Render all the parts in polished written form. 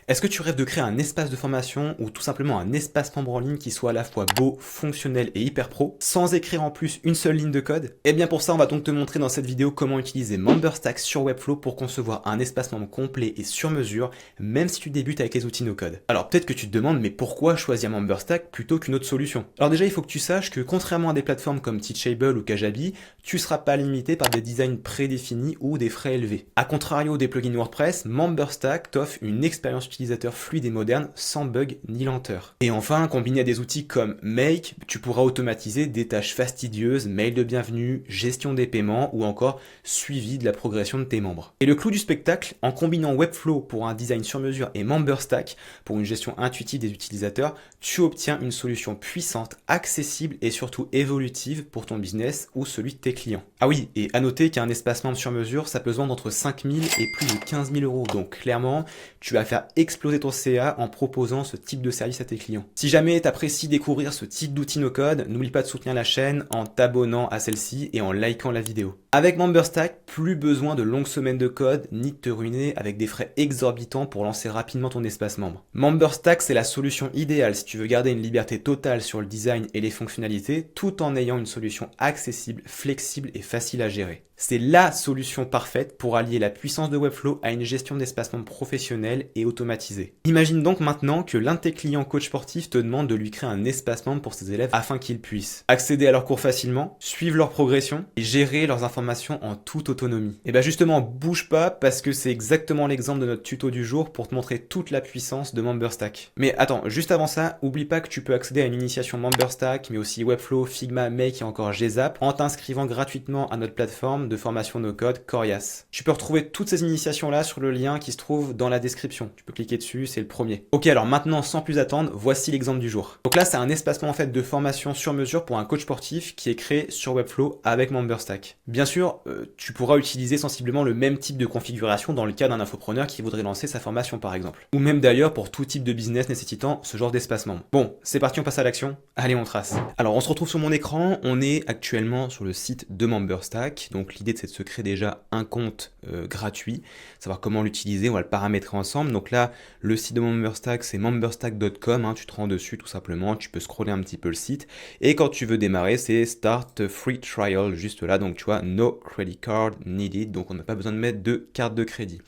Est-ce que tu rêves de créer un espace de formation ou tout simplement un espace membre en ligne qui soit à la fois beau, fonctionnel et hyper pro, sans écrire en plus une seule ligne de code? Et bien pour ça, on va donc te montrer dans cette vidéo comment utiliser MemberStack sur Webflow pour concevoir un espace membre complet et sur mesure, même si tu débutes avec les outils no-code. Alors peut-être que tu te demandes, mais pourquoi choisir MemberStack plutôt qu'une autre solution? Alors déjà, il faut que tu saches que contrairement à des plateformes comme Teachable ou Kajabi, tu ne seras pas limité par des designs prédéfinis ou des frais élevés. A contrario des plugins WordPress, MemberStack t'offre une expérience utilisateur fluide et moderne sans bug ni lenteur. Et enfin, combiné à des outils comme Make, tu pourras automatiser des tâches fastidieuses, mail de bienvenue, gestion des paiements ou encore suivi de la progression de tes membres. Et le clou du spectacle, en combinant Webflow pour un design sur mesure et MemberStack pour une gestion intuitive des utilisateurs, tu obtiens une solution puissante, accessible et surtout évolutive pour ton business ou celui de tes clients. Ah oui, et à noter qu'un espace membre sur mesure, ça peut se vendre entre 5 000 et plus de 15 000 euros. Donc clairement, tu vas faire exploser ton CA en proposant ce type de service à tes clients. Si jamais tu apprécies découvrir ce type d'outils no-code, n'oublie pas de soutenir la chaîne en t'abonnant à celle-ci et en likant la vidéo. Avec MemberStack, plus besoin de longues semaines de code ni de te ruiner avec des frais exorbitants pour lancer rapidement ton espace membre. MemberStack, c'est la solution idéale si tu veux garder une liberté totale sur le design et les fonctionnalités tout en ayant une solution accessible, flexible et facile à gérer. C'est la solution parfaite pour allier la puissance de Webflow à une gestion d'espace membre professionnelle et automatisée. Imagine donc maintenant que l'un de tes clients coach sportifs te demande de lui créer un espace membre pour ses élèves afin qu'ils puissent accéder à leurs cours facilement, suivre leur progression et gérer leurs informations en toute autonomie. Et bien justement, bouge pas parce que c'est exactement l'exemple de notre tuto du jour pour te montrer toute la puissance de MemberStack. Mais attends, juste avant ça, oublie pas que tu peux accéder à une initiation MemberStack, mais aussi Webflow, Figma, Make et encore GZap en t'inscrivant gratuitement à notre plateforme de formation no-code Corias. Tu peux retrouver toutes ces initiations-là sur le lien qui se trouve dans la description. Tu peux cliquer dessus, c'est le premier. Ok, alors maintenant, sans plus attendre, voici l'exemple du jour. Donc là, c'est un espacement en fait de formation sur mesure pour un coach sportif qui est créé sur Webflow avec MemberStack. Bien sûr, tu pourras utiliser sensiblement le même type de configuration dans le cas d'un infopreneur qui voudrait lancer sa formation par exemple. Ou même d'ailleurs pour tout type de business nécessitant ce genre d'espacement. Bon, c'est parti, on passe à l'action. Allez, on trace. Alors, on se retrouve sur mon écran. On est actuellement sur le site de MemberStack. Donc, l'idée, c'est de se créer déjà un compte gratuit, savoir comment l'utiliser, on va le paramétrer ensemble. Donc là, le site de MemberStack, c'est memberstack.com, hein, tu te rends dessus tout simplement, tu peux scroller un petit peu le site. Et quand tu veux démarrer, c'est Start Free Trial, juste là. Donc, tu vois, No Credit Card Needed, donc on n'a pas besoin de mettre de carte de crédit.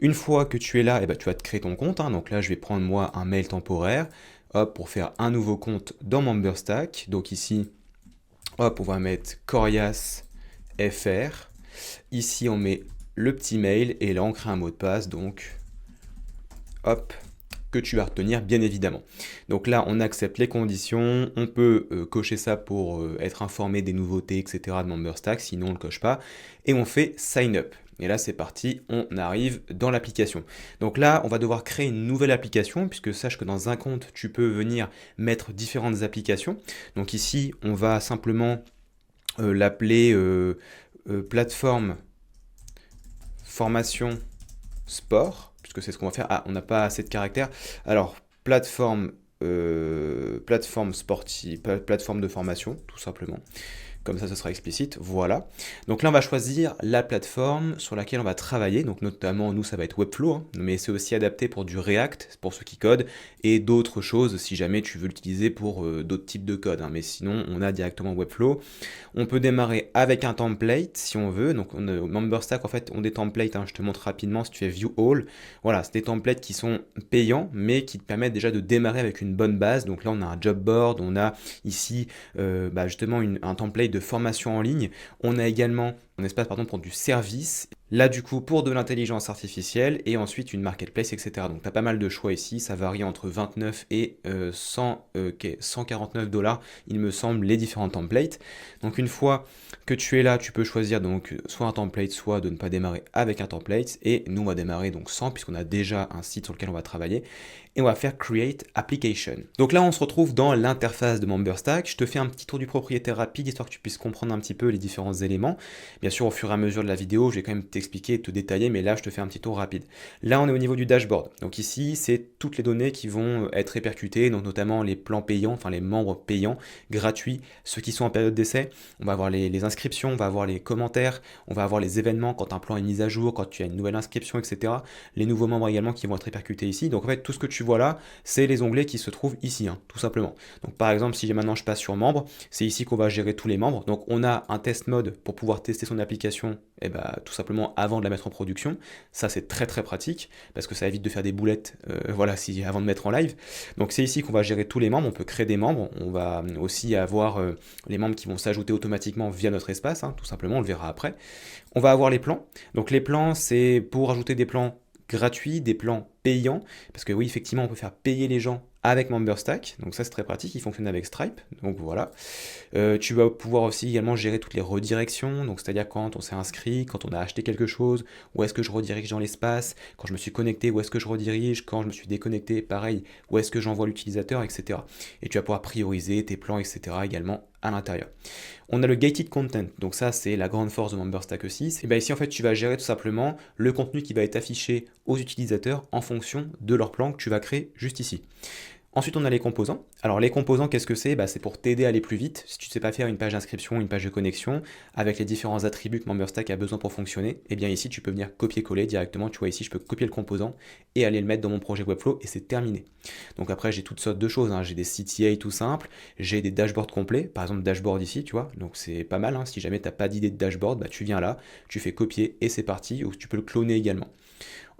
Une fois que tu es là, tu vas te créer ton compte. Hein. Donc là, je vais prendre moi un mail temporaire, hop, pour faire un nouveau compte dans MemberStack. Donc ici, hop, on va mettre Corias FR. Ici, on met le petit mail et là, on crée un mot de passe. Donc, hop, que tu vas retenir bien évidemment. Donc là, on accepte les conditions. On peut cocher ça pour être informé des nouveautés, etc. de MemberStack. Sinon, on ne le coche pas. Et on fait Sign Up. Et là, c'est parti, on arrive dans l'application. Donc là, on va devoir créer une nouvelle application, puisque sache que dans un compte, tu peux venir mettre différentes applications. Donc ici, on va simplement l'appeler plateforme formation sport, puisque c'est ce qu'on va faire. Ah, on n'a pas assez de caractères. Alors, plateforme sportive, plateforme de formation, tout simplement. Comme ça, ce sera explicite, voilà. Donc là, on va choisir la plateforme sur laquelle on va travailler. Donc notamment, nous, ça va être Webflow, hein, mais c'est aussi adapté pour du React, pour ceux qui codent, et d'autres choses si jamais tu veux l'utiliser pour d'autres types de code. Hein. Mais sinon, on a directement Webflow. On peut démarrer avec un template si on veut. Donc MemberStack, en fait, ont des templates. Hein, je te montre rapidement si tu fais View All. Voilà, c'est des templates qui sont payants, mais qui te permettent déjà de démarrer avec une bonne base. Donc là, on a un job board, on a ici justement un template de formation en ligne. On a également un espace pour du service. Là, du coup, pour de l'intelligence artificielle et ensuite une marketplace, etc. Donc, tu as pas mal de choix ici. Ça varie entre 29 et 149 $, il me semble, les différents templates. Donc, une fois que tu es là, tu peux choisir donc soit un template, soit de ne pas démarrer avec un template. Et nous, on va démarrer donc sans, puisqu'on a déjà un site sur lequel on va travailler. Et on va faire Create Application. Donc là, on se retrouve dans l'interface de MemberStack. Je te fais un petit tour du propriétaire rapide, histoire que tu puisses comprendre un petit peu les différents éléments. Bien Bien sûr, au fur et à mesure de la vidéo, je vais quand même t'expliquer et te détailler, mais là, je te fais un petit tour rapide. Là, on est au niveau du dashboard. Donc ici, c'est toutes les données qui vont être répercutées, donc notamment les plans payants, enfin les membres payants, gratuits, ceux qui sont en période d'essai. On va avoir les inscriptions, on va avoir les commentaires, on va avoir les événements quand un plan est mis à jour, quand tu as une nouvelle inscription, etc. Les nouveaux membres également qui vont être répercutés ici. Donc en fait, tout ce que tu vois là, c'est les onglets qui se trouvent ici, hein, tout simplement. Donc par exemple, si maintenant je passe sur membres, c'est ici qu'on va gérer tous les membres. Donc on a un test mode pour pouvoir tester son application, et bah, tout simplement avant de la mettre en production. Ça c'est très très pratique parce que ça évite de faire des boulettes voilà, avant de mettre en live. Donc c'est ici qu'on va gérer tous les membres, on peut créer des membres, on va aussi avoir les membres qui vont s'ajouter automatiquement via notre espace, hein, tout simplement, on le verra après. On va avoir les plans. Donc les plans, c'est pour ajouter des plans gratuits, des plans payants, parce que oui, effectivement, on peut faire payer les gens avec MemberStack, donc ça c'est très pratique, il fonctionne avec Stripe, donc voilà. Tu vas pouvoir aussi également gérer toutes les redirections, donc c'est-à-dire quand on s'est inscrit, quand on a acheté quelque chose, où est-ce que je redirige dans l'espace, quand je me suis connecté, où est-ce que je redirige, quand je me suis déconnecté, pareil, où est-ce que j'envoie l'utilisateur, etc. Et tu vas pouvoir prioriser tes plans, etc. également à l'intérieur. On a le gated content, donc ça c'est la grande force de MemberStack aussi. Et bien ici en fait tu vas gérer tout simplement le contenu qui va être affiché aux utilisateurs en fonction de leur plan que tu vas créer juste ici. Ensuite, on a les composants. Alors, les composants, qu'est-ce que c'est? C'est pour t'aider à aller plus vite. Si tu ne sais pas faire une page d'inscription, une page de connexion, avec les différents attributs que MemberStack a besoin pour fonctionner, et bien ici, tu peux venir copier-coller directement. Tu vois ici, je peux copier le composant et aller le mettre dans mon projet Webflow et c'est terminé. Donc après, j'ai toutes sortes de choses, hein. J'ai des CTA tout simples, j'ai des dashboards complets. Par exemple, dashboard ici, tu vois. Donc c'est pas mal, hein. Si jamais tu n'as pas d'idée de dashboard, tu viens là, tu fais copier et c'est parti. Ou tu peux le cloner également.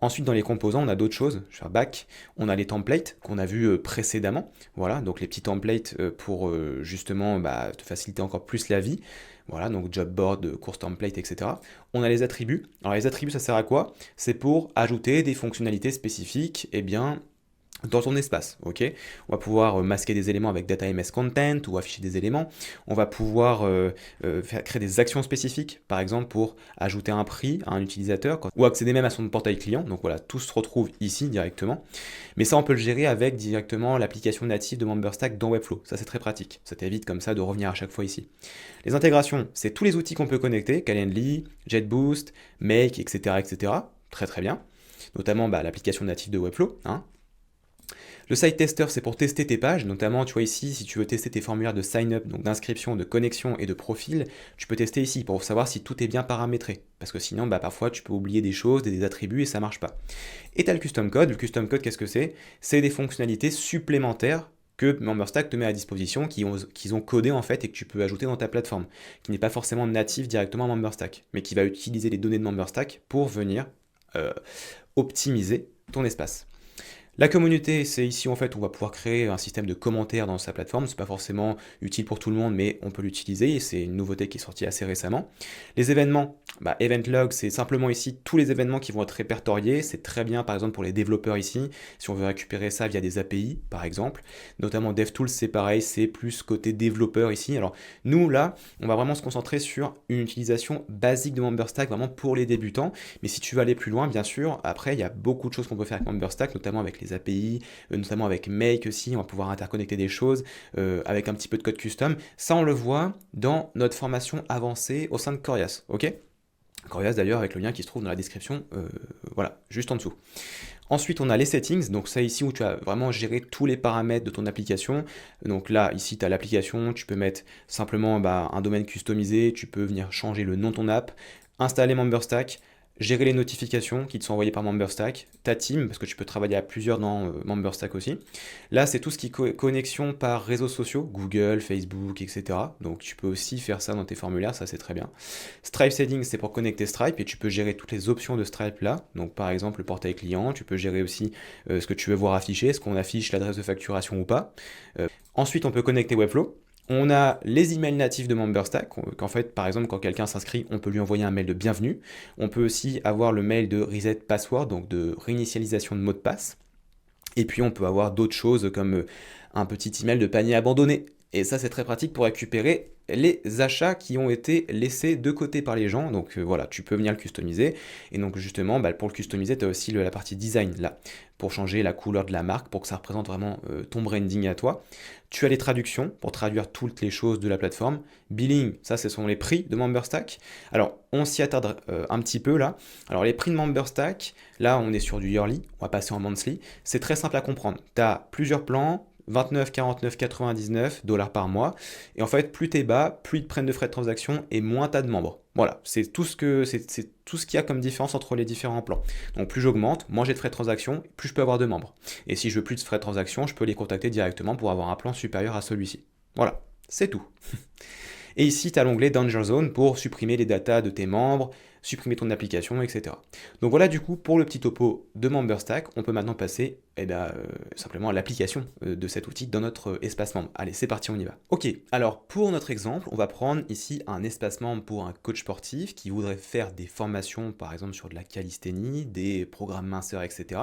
Ensuite, dans les composants, on a d'autres choses. Je vais faire back. On a les templates qu'on a vus précédemment. Voilà, donc les petits templates pour justement te faciliter encore plus la vie. Voilà, donc job board, course template, etc. On a les attributs. Alors les attributs, ça sert à quoi? C'est pour ajouter des fonctionnalités spécifiques, dans ton espace, ok? On va pouvoir masquer des éléments avec DataMS Content ou afficher des éléments. On va pouvoir créer des actions spécifiques, par exemple pour ajouter un prix à un utilisateur ou accéder même à son portail client. Donc voilà, tout se retrouve ici directement. Mais ça, on peut le gérer avec directement l'application native de MemberStack dans Webflow. Ça, c'est très pratique. Ça t'évite comme ça de revenir à chaque fois ici. Les intégrations, c'est tous les outils qu'on peut connecter, Calendly, JetBoost, Make, etc., etc. Très très bien. Notamment l'application native de Webflow, hein. Le site tester, c'est pour tester tes pages, notamment, tu vois ici, si tu veux tester tes formulaires de sign-up, donc d'inscription, de connexion et de profil, tu peux tester ici pour savoir si tout est bien paramétré. Parce que sinon, parfois, tu peux oublier des choses, des attributs et ça marche pas. Et tu as le custom code. Le custom code, qu'est-ce que c'est? C'est des fonctionnalités supplémentaires que MemberStack te met à disposition, qu'ils ont codé en fait et que tu peux ajouter dans ta plateforme, qui n'est pas forcément natif directement à MemberStack, mais qui va utiliser les données de MemberStack pour venir optimiser ton espace. La communauté, c'est ici en fait on va pouvoir créer un système de commentaires dans sa plateforme. C'est pas forcément utile pour tout le monde, mais on peut l'utiliser et c'est une nouveauté qui est sortie assez récemment. Les événements, Event Log, c'est simplement ici tous les événements qui vont être répertoriés. C'est très bien par exemple pour les développeurs ici, si on veut récupérer ça via des API par exemple. Notamment DevTools, c'est pareil, c'est plus côté développeur ici. Alors nous là, on va vraiment se concentrer sur une utilisation basique de MemberStack, vraiment pour les débutants. Mais si tu veux aller plus loin, bien sûr, après il y a beaucoup de choses qu'on peut faire avec MemberStack, notamment avec les API, notamment avec Make aussi, on va pouvoir interconnecter des choses avec un petit peu de code custom. Ça, on le voit dans notre formation avancée au sein de Corias, ok? Corias d'ailleurs avec le lien qui se trouve dans la description, voilà, juste en dessous. Ensuite, on a les settings, donc ça ici où tu vas vraiment gérer tous les paramètres de ton application. Donc là, ici, tu as l'application, tu peux mettre simplement un domaine customisé, tu peux venir changer le nom de ton app, installer MemberStack, gérer les notifications qui te sont envoyées par MemberStack, ta team, parce que tu peux travailler à plusieurs dans MemberStack aussi. Là, c'est tout ce qui est connexion par réseaux sociaux, Google, Facebook, etc. Donc tu peux aussi faire ça dans tes formulaires, ça c'est très bien. Stripe Settings, c'est pour connecter Stripe et tu peux gérer toutes les options de Stripe là. Donc par exemple le portail client, tu peux gérer aussi ce que tu veux voir afficher, est-ce qu'on affiche l'adresse de facturation ou pas. Ensuite, on peut connecter Webflow. On a les emails natifs de MemberStack, qu'en fait, par exemple, quand quelqu'un s'inscrit, on peut lui envoyer un mail de bienvenue. On peut aussi avoir le mail de reset password, donc de réinitialisation de mot de passe. Et puis, on peut avoir d'autres choses comme un petit email de panier abandonné. Et ça, c'est très pratique pour récupérer les achats qui ont été laissés de côté par les gens. Donc voilà, tu peux venir le customiser. Et donc justement, pour le customiser, tu as aussi la partie design là, pour changer la couleur de la marque, pour que ça représente vraiment ton branding à toi. Tu as les traductions pour traduire toutes les choses de la plateforme. Billing, ça ce sont les prix de MemberStack. Alors on s'y attarde un petit peu là. Alors les prix de MemberStack, là on est sur du yearly, on va passer en monthly. C'est très simple à comprendre. Tu as plusieurs plans. 29, 49, 99 dollars par mois. Et en fait, plus t'es bas, plus ils te prennent de frais de transaction et moins t'as de membres. Voilà, c'est tout ce qu'il y a comme différence entre les différents plans. Donc plus j'augmente, moins j'ai de frais de transaction, plus je peux avoir de membres. Et si je veux plus de frais de transaction, je peux les contacter directement pour avoir un plan supérieur à celui-ci. Voilà, c'est tout. Et ici, tu as l'onglet Danger Zone pour supprimer les datas de tes membres, supprimer ton application, etc. Donc voilà du coup pour le petit topo de MemberStack. On peut maintenant passer simplement à l'application de cet outil dans notre espace membre. Allez, c'est parti, on y va. Ok, alors pour notre exemple, on va prendre ici un espace membre pour un coach sportif qui voudrait faire des formations, par exemple sur de la calisthénie, des programmes minceurs, etc.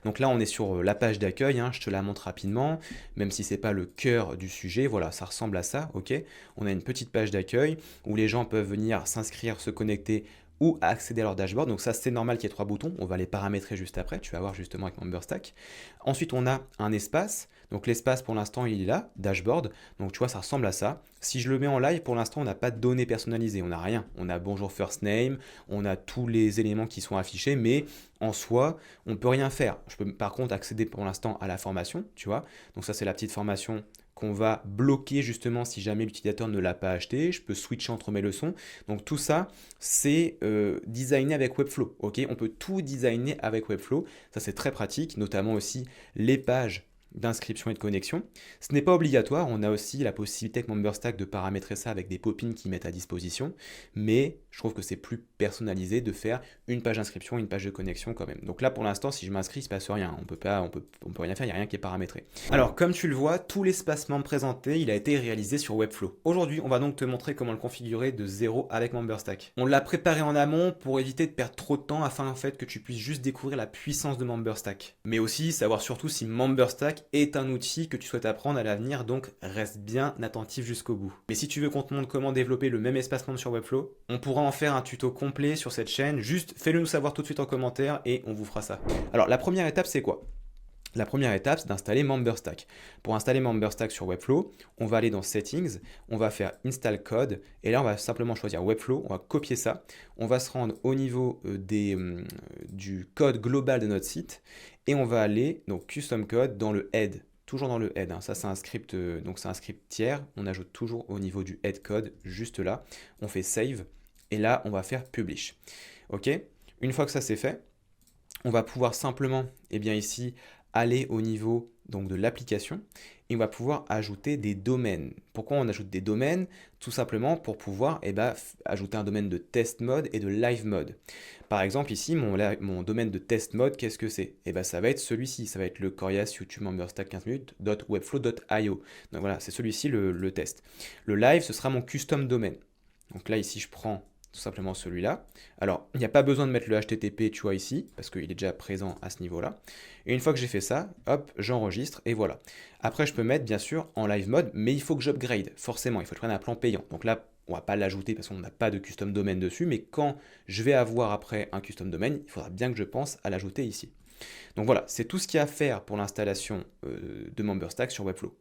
Donc là, on est sur la page d'accueil, hein, je te la montre rapidement, même si c'est pas le cœur du sujet, voilà, ça ressemble à ça, ok. On a une petite page d'accueil où les gens peuvent venir s'inscrire, se connecter ou accéder à leur dashboard. Donc ça, c'est normal qu'il y ait 3 boutons. On va les paramétrer juste après. Tu vas voir justement avec MemberStack. Ensuite, on a un espace. Donc l'espace, pour l'instant, il est là, dashboard. Donc tu vois, ça ressemble à ça. Si je le mets en live, pour l'instant, on n'a pas de données personnalisées. On n'a rien. On a bonjour first name. On a tous les éléments qui sont affichés. Mais en soi, on ne peut rien faire. Je peux par contre accéder pour l'instant à la formation. Tu vois. Donc ça, c'est la petite formation qu'on va bloquer justement si jamais l'utilisateur ne l'a pas acheté. Je peux switcher entre mes leçons. Donc tout ça, c'est designé avec Webflow. Ok, on peut tout designer avec Webflow. Ça, c'est très pratique, notamment aussi les pages d'inscription et de connexion. Ce n'est pas obligatoire, on a aussi la possibilité avec MemberStack de paramétrer ça avec des pop-ins qui mettent à disposition, mais je trouve que c'est plus personnalisé de faire une page d'inscription et une page de connexion quand même. Donc là pour l'instant, si je m'inscris, il ne se passe rien, on peut rien faire, il n'y a rien qui est paramétré. Alors comme tu le vois, tout l'espace membre présenté, il a été réalisé sur Webflow. Aujourd'hui, on va donc te montrer comment le configurer de zéro avec MemberStack. On l'a préparé en amont pour éviter de perdre trop de temps afin en fait que tu puisses juste découvrir la puissance de MemberStack, mais aussi savoir surtout si MemberStack est un outil que tu souhaites apprendre à l'avenir, donc reste bien attentif jusqu'au bout. Mais si tu veux qu'on te montre comment développer le même espace membre sur Webflow, on pourra en faire un tuto complet sur cette chaîne, juste fais-le nous savoir tout de suite en commentaire et on vous fera ça. Alors la première étape c'est quoi ? La première étape, c'est d'installer MemberStack. Pour installer MemberStack sur Webflow, on va aller dans Settings, on va faire Install Code, et là on va simplement choisir Webflow, on va copier ça, on va se rendre au niveau du code global de notre site, et on va aller, donc Custom Code, dans le Head. Toujours dans le Head, hein. Ça c'est un script, donc c'est un script tiers, on ajoute toujours au niveau du Head Code, juste là, on fait Save, et là on va faire Publish. Ok. Une fois que ça c'est fait, on va pouvoir simplement, ici, aller au niveau donc, de l'application et on va pouvoir ajouter des domaines. Pourquoi on ajoute des domaines? Tout simplement pour pouvoir ajouter un domaine de test mode et de live mode. Par exemple ici, mon domaine de test mode, qu'est-ce que c'est? Ça va être celui-ci, ça va être le Corias YouTube MemberStack 15 minutes.webflow.io. Donc voilà, c'est celui-ci le test. Le live, ce sera mon custom domaine. Donc là ici, je prends tout simplement celui-là. Alors, il n'y a pas besoin de mettre le HTTP, tu vois, ici, parce qu'il est déjà présent à ce niveau-là. Et une fois que j'ai fait ça, hop, j'enregistre, et voilà. Après, je peux mettre, bien sûr, en live mode, mais il faut que j'upgrade, forcément, il faut que je prenne un plan payant. Donc là, on ne va pas l'ajouter parce qu'on n'a pas de custom domaine dessus, mais quand je vais avoir après un custom domaine, il faudra bien que je pense à l'ajouter ici. Donc voilà, c'est tout ce qu'il y a à faire pour l'installation de MemberStack sur Webflow.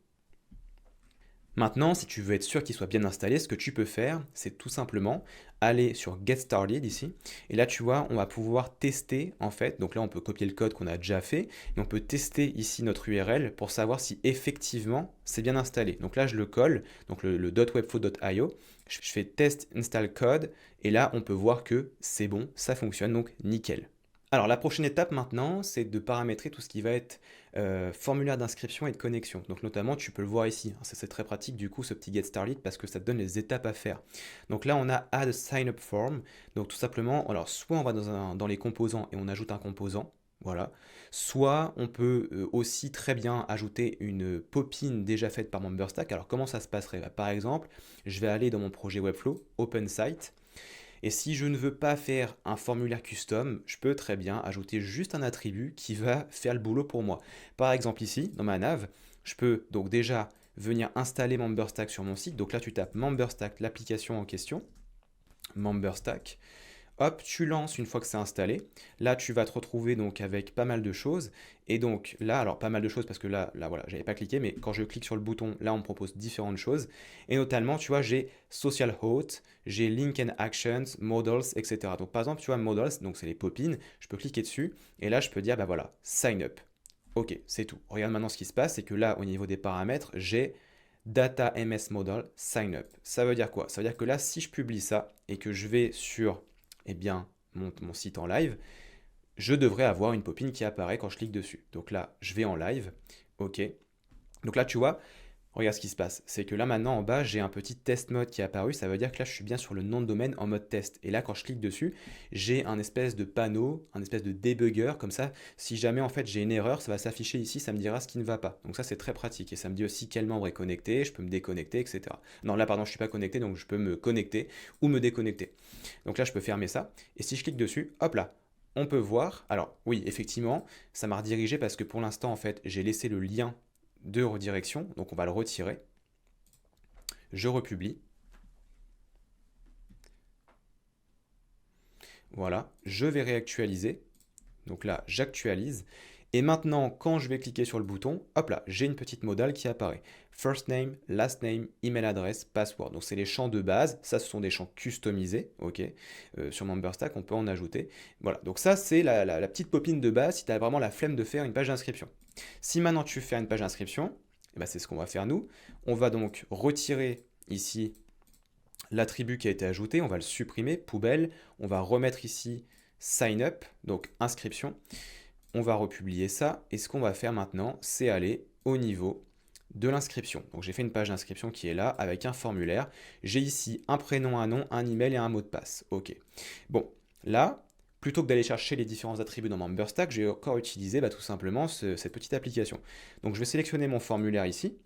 Maintenant, si tu veux être sûr qu'il soit bien installé, ce que tu peux faire, c'est tout simplement aller sur Get Started ici. Et là, tu vois, on va pouvoir tester en fait. Donc là, on peut copier le code qu'on a déjà fait. Et on peut tester ici notre URL pour savoir si effectivement c'est bien installé. Donc là, je le colle, donc le .webflow.io. Je fais test install code. Et là, on peut voir que c'est bon, ça fonctionne, donc nickel. Alors la prochaine étape maintenant, c'est de paramétrer tout ce qui va être formulaire d'inscription et de connexion. Donc notamment, tu peux le voir ici, hein, c'est très pratique du coup ce petit Get Started parce que ça te donne les étapes à faire. Donc là, on a Add Sign Up Form. Donc tout simplement, alors soit on va dans les composants et on ajoute un composant, voilà. Soit on peut aussi très bien ajouter une pop-in déjà faite par MemberStack. Alors comment ça se passerait? Par exemple, je vais aller dans mon projet Webflow, Open Site. Et si je ne veux pas faire un formulaire custom, je peux très bien ajouter juste un attribut qui va faire le boulot pour moi. Par exemple ici, dans ma nav, je peux donc déjà venir installer MemberStack sur mon site. Donc là, tu tapes MemberStack, l'application en question, MemberStack. Hop, tu lances une fois que c'est installé. Là, tu vas te retrouver donc avec pas mal de choses. Et donc là, alors pas mal de choses parce que là voilà, j'avais pas cliqué, mais quand je clique sur le bouton, là, on me propose différentes choses. Et notamment, tu vois, j'ai Social Host, j'ai Link and Actions, Models, etc. Donc par exemple, tu vois, Models, donc c'est les popines. Je peux cliquer dessus et là, je peux dire, bah voilà, Sign Up. Ok, c'est tout. Regarde maintenant ce qui se passe, c'est que là, au niveau des paramètres, j'ai Data MS Model Sign Up. Ça veut dire quoi? Ça veut dire que là, si je publie ça et que je vais sur eh bien, mon site en live, je devrais avoir une popine qui apparaît quand je clique dessus. Donc là, je vais en live. OK. Donc là, tu vois, regarde ce qui se passe. C'est que là, maintenant, en bas, j'ai un petit test mode qui est apparu. Ça veut dire que là, je suis bien sur le nom de domaine en mode test. Et là, quand je clique dessus, j'ai un espèce de panneau, un espèce de debugger. Comme ça, si jamais, en fait, j'ai une erreur, ça va s'afficher ici, ça me dira ce qui ne va pas. Donc ça, c'est très pratique. Et ça me dit aussi quel membre est connecté, je peux me déconnecter, etc. Non, là, pardon, je ne suis pas connecté, donc je peux me connecter ou me déconnecter. Donc là, je peux fermer ça. Et si je clique dessus, hop là, on peut voir. Alors, oui, effectivement, ça m'a redirigé parce que pour l'instant, en fait, j'ai laissé le lien de redirection, donc on va le retirer. Je republie. Voilà, je vais réactualiser. Donc là, j'actualise. Et maintenant, quand je vais cliquer sur le bouton, hop là, j'ai une petite modale qui apparaît. First name, last name, email address, password. Donc c'est les champs de base. Ça, ce sont des champs customisés. Ok. Sur MemberStack, on peut en ajouter. Voilà. Donc ça, c'est la petite popine de base si tu as vraiment la flemme de faire une page d'inscription. Si maintenant tu fais une page d'inscription, eh ben, c'est ce qu'on va faire nous. On va donc retirer ici l'attribut qui a été ajouté, on va le supprimer, poubelle, on va remettre ici sign up, donc inscription, on va republier ça, et ce qu'on va faire maintenant, c'est aller au niveau de l'inscription. Donc j'ai fait une page d'inscription qui est là, avec un formulaire, j'ai ici un prénom, un nom, un email et un mot de passe, ok. Bon, là, plutôt que d'aller chercher les différents attributs dans MemberStack, j'ai encore utilisé tout simplement cette petite application. Donc je vais sélectionner mon formulaire ici,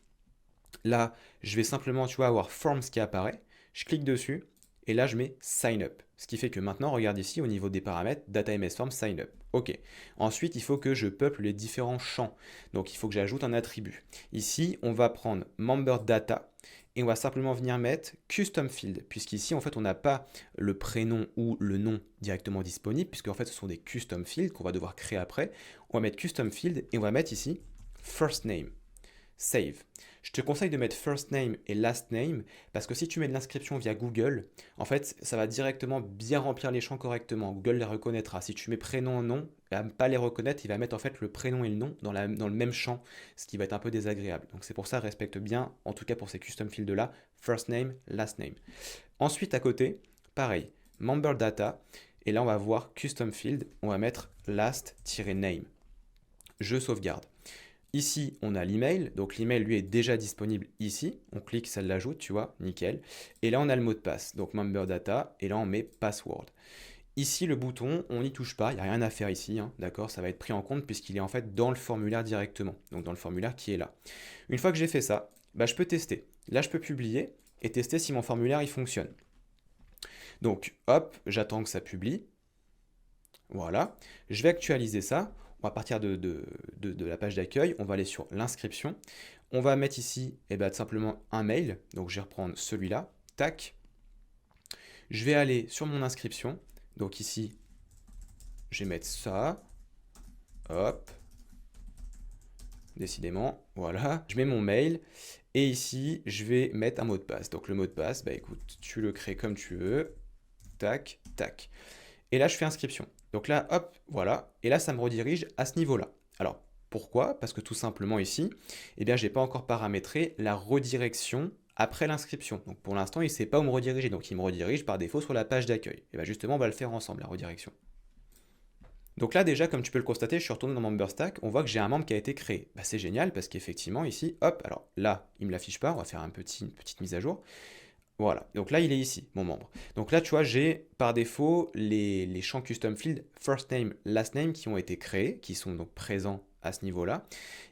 là, je vais simplement, tu vois, avoir Forms qui apparaît. Je clique dessus et là, je mets Sign Up. Ce qui fait que maintenant, regarde ici au niveau des paramètres, Data MS Form Sign Up. OK. Ensuite, il faut que je peuple les différents champs. Donc, il faut que j'ajoute un attribut. Ici, on va prendre Member Data et on va simplement venir mettre Custom Field, puisqu'ici, en fait, on n'a pas le prénom ou le nom directement disponible, puisque en fait, ce sont des Custom Fields qu'on va devoir créer après. On va mettre Custom Field et on va mettre ici First Name. Save. Je te conseille de mettre first name et last name parce que si tu mets de l'inscription via Google, en fait, ça va directement bien remplir les champs correctement. Google les reconnaîtra. Si tu mets prénom et nom, il va pas les reconnaître, il va mettre en fait le prénom et le nom dans le même champ, ce qui va être un peu désagréable. Donc c'est pour ça, respecte bien, en tout cas pour ces custom fields là, first name, last name. Ensuite à côté, pareil, member data, et là on va voir custom field, on va mettre last-name. Je sauvegarde. Ici, on a l'email, donc l'email lui est déjà disponible ici. On clique, ça l'ajoute, tu vois, nickel. Et là, on a le mot de passe, donc member data, et là, on met password. Ici, le bouton, on n'y touche pas, il n'y a rien à faire ici, hein, d'accord, ça va être pris en compte puisqu'il est en fait dans le formulaire directement, donc dans le formulaire qui est là. Une fois que j'ai fait ça, je peux tester. Là, je peux publier et tester si mon formulaire il fonctionne. Donc, hop, j'attends que ça publie. Voilà, je vais actualiser ça. On va partir de la page d'accueil, on va aller sur l'inscription. On va mettre ici simplement un mail, donc je vais reprendre celui-là, tac. Je vais aller sur mon inscription, donc ici, je vais mettre ça, hop, décidément, voilà. Je mets mon mail, et ici, je vais mettre un mot de passe. Donc le mot de passe, écoute, tu le crées comme tu veux, tac, tac. Et là, je fais inscription. Donc là, hop, voilà. Et là, ça me redirige à ce niveau-là. Alors, pourquoi? Parce que tout simplement ici, je n'ai pas encore paramétré la redirection après l'inscription. Donc pour l'instant, il ne sait pas où me rediriger. Donc il me redirige par défaut sur la page d'accueil. Et bien justement, on va le faire ensemble, la redirection. Donc là, déjà, comme tu peux le constater, je suis retourné dans MemberStack. On voit que j'ai un membre qui a été créé. C'est génial parce qu'effectivement, ici, hop, alors là, il ne me l'affiche pas. On va faire une petite mise à jour. Voilà, donc là il est ici, mon membre. Donc là tu vois, j'ai par défaut les champs custom field first name, last name qui ont été créés, qui sont donc présents à ce niveau-là.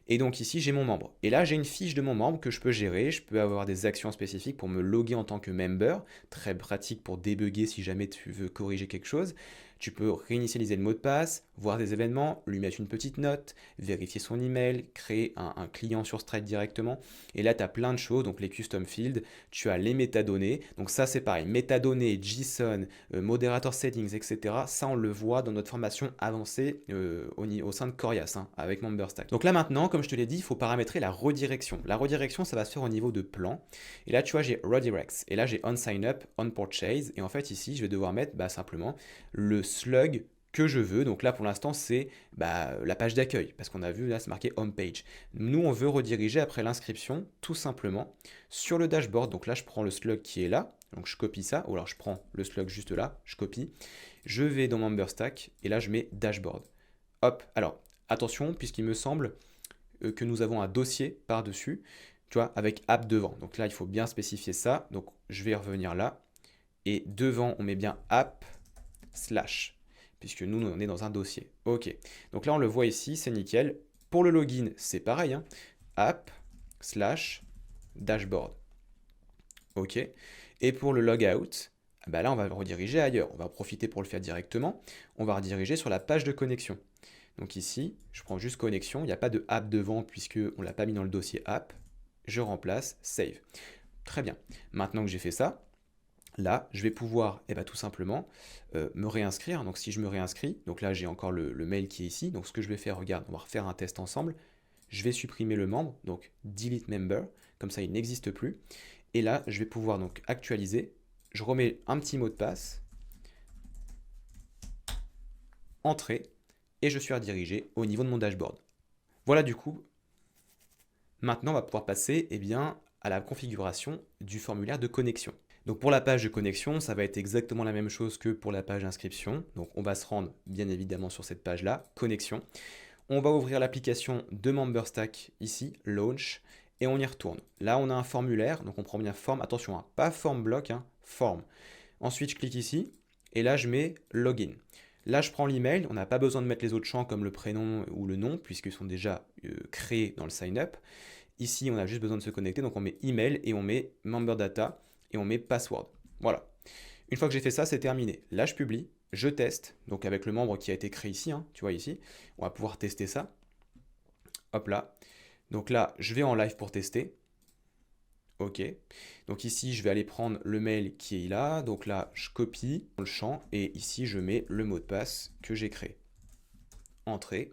Et donc ici j'ai mon membre. Et là j'ai une fiche de mon membre que je peux gérer, je peux avoir des actions spécifiques pour me loguer en tant que member, très pratique pour débugger si jamais tu veux corriger quelque chose. Tu peux réinitialiser le mot de passe, voir des événements, lui mettre une petite note, vérifier son email, créer un client sur Stripe directement. Et là, tu as plein de choses, donc les custom fields, tu as les métadonnées. Donc ça, c'est pareil, métadonnées, JSON, moderator settings, etc. Ça, on le voit dans notre formation avancée au sein de Corias, hein, avec MemberStack. Donc là maintenant, comme je te l'ai dit, il faut paramétrer la redirection. La redirection, ça va se faire au niveau de plan. Et là, tu vois, j'ai redirects. Et là, j'ai on sign up, on purchase. Et en fait, ici, je vais devoir mettre simplement le slug que je veux. Donc là, pour l'instant, c'est la page d'accueil, parce qu'on a vu, là, c'est marqué home page. Nous, on veut rediriger après l'inscription, tout simplement, sur le dashboard. Donc là, je prends le slug qui est là, donc je copie ça, ou alors je prends le slug juste là, je copie, je vais dans MemberStack, et là, je mets dashboard. Hop, alors, attention, puisqu'il me semble que nous avons un dossier par-dessus, tu vois, avec app devant. Donc là, il faut bien spécifier ça. Donc, je vais revenir là, et devant, on met bien app slash, puisque nous, on est dans un dossier. Ok, donc là, on le voit ici, c'est nickel. Pour le login, c'est pareil, hein. App slash dashboard. Ok, et pour le logout, là, on va le rediriger ailleurs. On va profiter pour le faire directement. On va rediriger sur la page de connexion. Donc ici, je prends juste connexion. Il n'y a pas de app devant, puisqu'on ne l'a pas mis dans le dossier app. Je remplace save. Très bien. Maintenant que j'ai fait ça, là, je vais pouvoir tout simplement me réinscrire. Donc si je me réinscris, donc là j'ai encore le mail qui est ici. Donc ce que je vais faire, regarde, on va refaire un test ensemble. Je vais supprimer le membre, donc delete member, comme ça il n'existe plus. Et là, je vais pouvoir donc actualiser. Je remets un petit mot de passe, entrée, et je suis redirigé au niveau de mon dashboard. Voilà du coup. Maintenant, on va pouvoir passer à la configuration du formulaire de connexion. Donc pour la page de connexion, ça va être exactement la même chose que pour la page d'inscription. Donc on va se rendre bien évidemment sur cette page-là, connexion. On va ouvrir l'application de MemberStack ici, Launch, et on y retourne. Là, on a un formulaire, donc on prend bien forme. Attention, hein, pas form bloc, hein, forme. Ensuite, je clique ici, et là, je mets Login. Là, je prends l'email. On n'a pas besoin de mettre les autres champs comme le prénom ou le nom, puisqu'ils sont déjà créés dans le sign-up. Ici, on a juste besoin de se connecter, donc on met email et on met member data et on met password. Voilà. Une fois que j'ai fait ça, c'est terminé. Là, je publie, je teste, donc avec le membre qui a été créé ici, hein, tu vois ici, on va pouvoir tester ça. Hop là. Donc là, je vais en live pour tester. Ok. Donc ici, je vais aller prendre le mail qui est là. Donc là, je copie le champ et ici, je mets le mot de passe que j'ai créé. Entrée.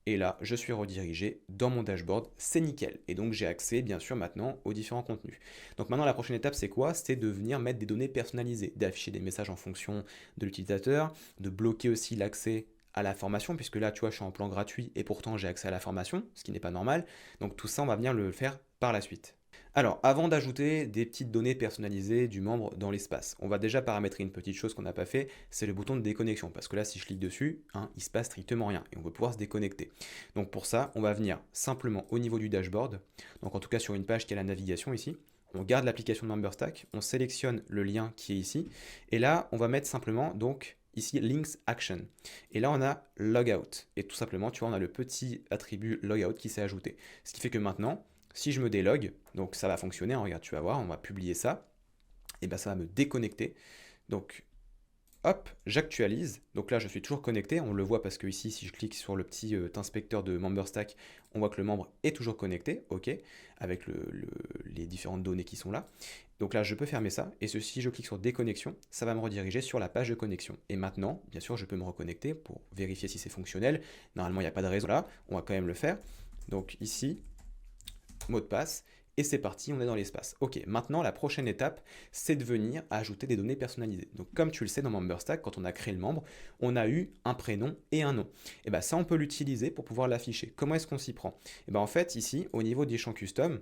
Et là, je suis redirigé dans mon dashboard, c'est nickel. Et donc, j'ai accès, bien sûr, maintenant aux différents contenus. Donc maintenant, la prochaine étape, c'est quoi? C'est de venir mettre des données personnalisées, d'afficher des messages en fonction de l'utilisateur, de bloquer aussi l'accès à la formation, puisque là, tu vois, je suis en plan gratuit et pourtant, j'ai accès à la formation, ce qui n'est pas normal. Donc tout ça, on va venir le faire par la suite. Alors, avant d'ajouter des petites données personnalisées du membre dans l'espace, on va déjà paramétrer une petite chose qu'on n'a pas fait, c'est le bouton de déconnexion. Parce que là, si je clique dessus, hein, il ne se passe strictement rien et on veut pouvoir se déconnecter. Donc pour ça, on va venir simplement au niveau du dashboard, donc en tout cas sur une page qui a la navigation ici, on garde l'application de MemberStack, on sélectionne le lien qui est ici, et là, on va mettre simplement donc ici links action. Et là, on a logout. Et tout simplement, tu vois, on a le petit attribut logout qui s'est ajouté. Ce qui fait que maintenant, si je me délog, donc ça va fonctionner, hein, regarde, tu vas voir, on va publier ça, et ça va me déconnecter. Donc, hop, j'actualise. Donc là, je suis toujours connecté, on le voit parce que ici, si je clique sur le petit inspecteur de MemberStack, on voit que le membre est toujours connecté, ok, avec les différentes données qui sont là. Donc là, je peux fermer ça, et si je clique sur déconnexion, ça va me rediriger sur la page de connexion. Et maintenant, bien sûr, je peux me reconnecter pour vérifier si c'est fonctionnel. Normalement, il n'y a pas de raison là, on va quand même le faire. Donc ici, mot de passe, et c'est parti, on est dans l'espace. Ok, maintenant la prochaine étape, c'est de venir ajouter des données personnalisées. Donc comme tu le sais dans MemberStack, quand on a créé le membre, on a eu un prénom et un nom. Et ça on peut l'utiliser pour pouvoir l'afficher. Comment est-ce qu'on s'y prend? Et en fait ici, au niveau des champs custom,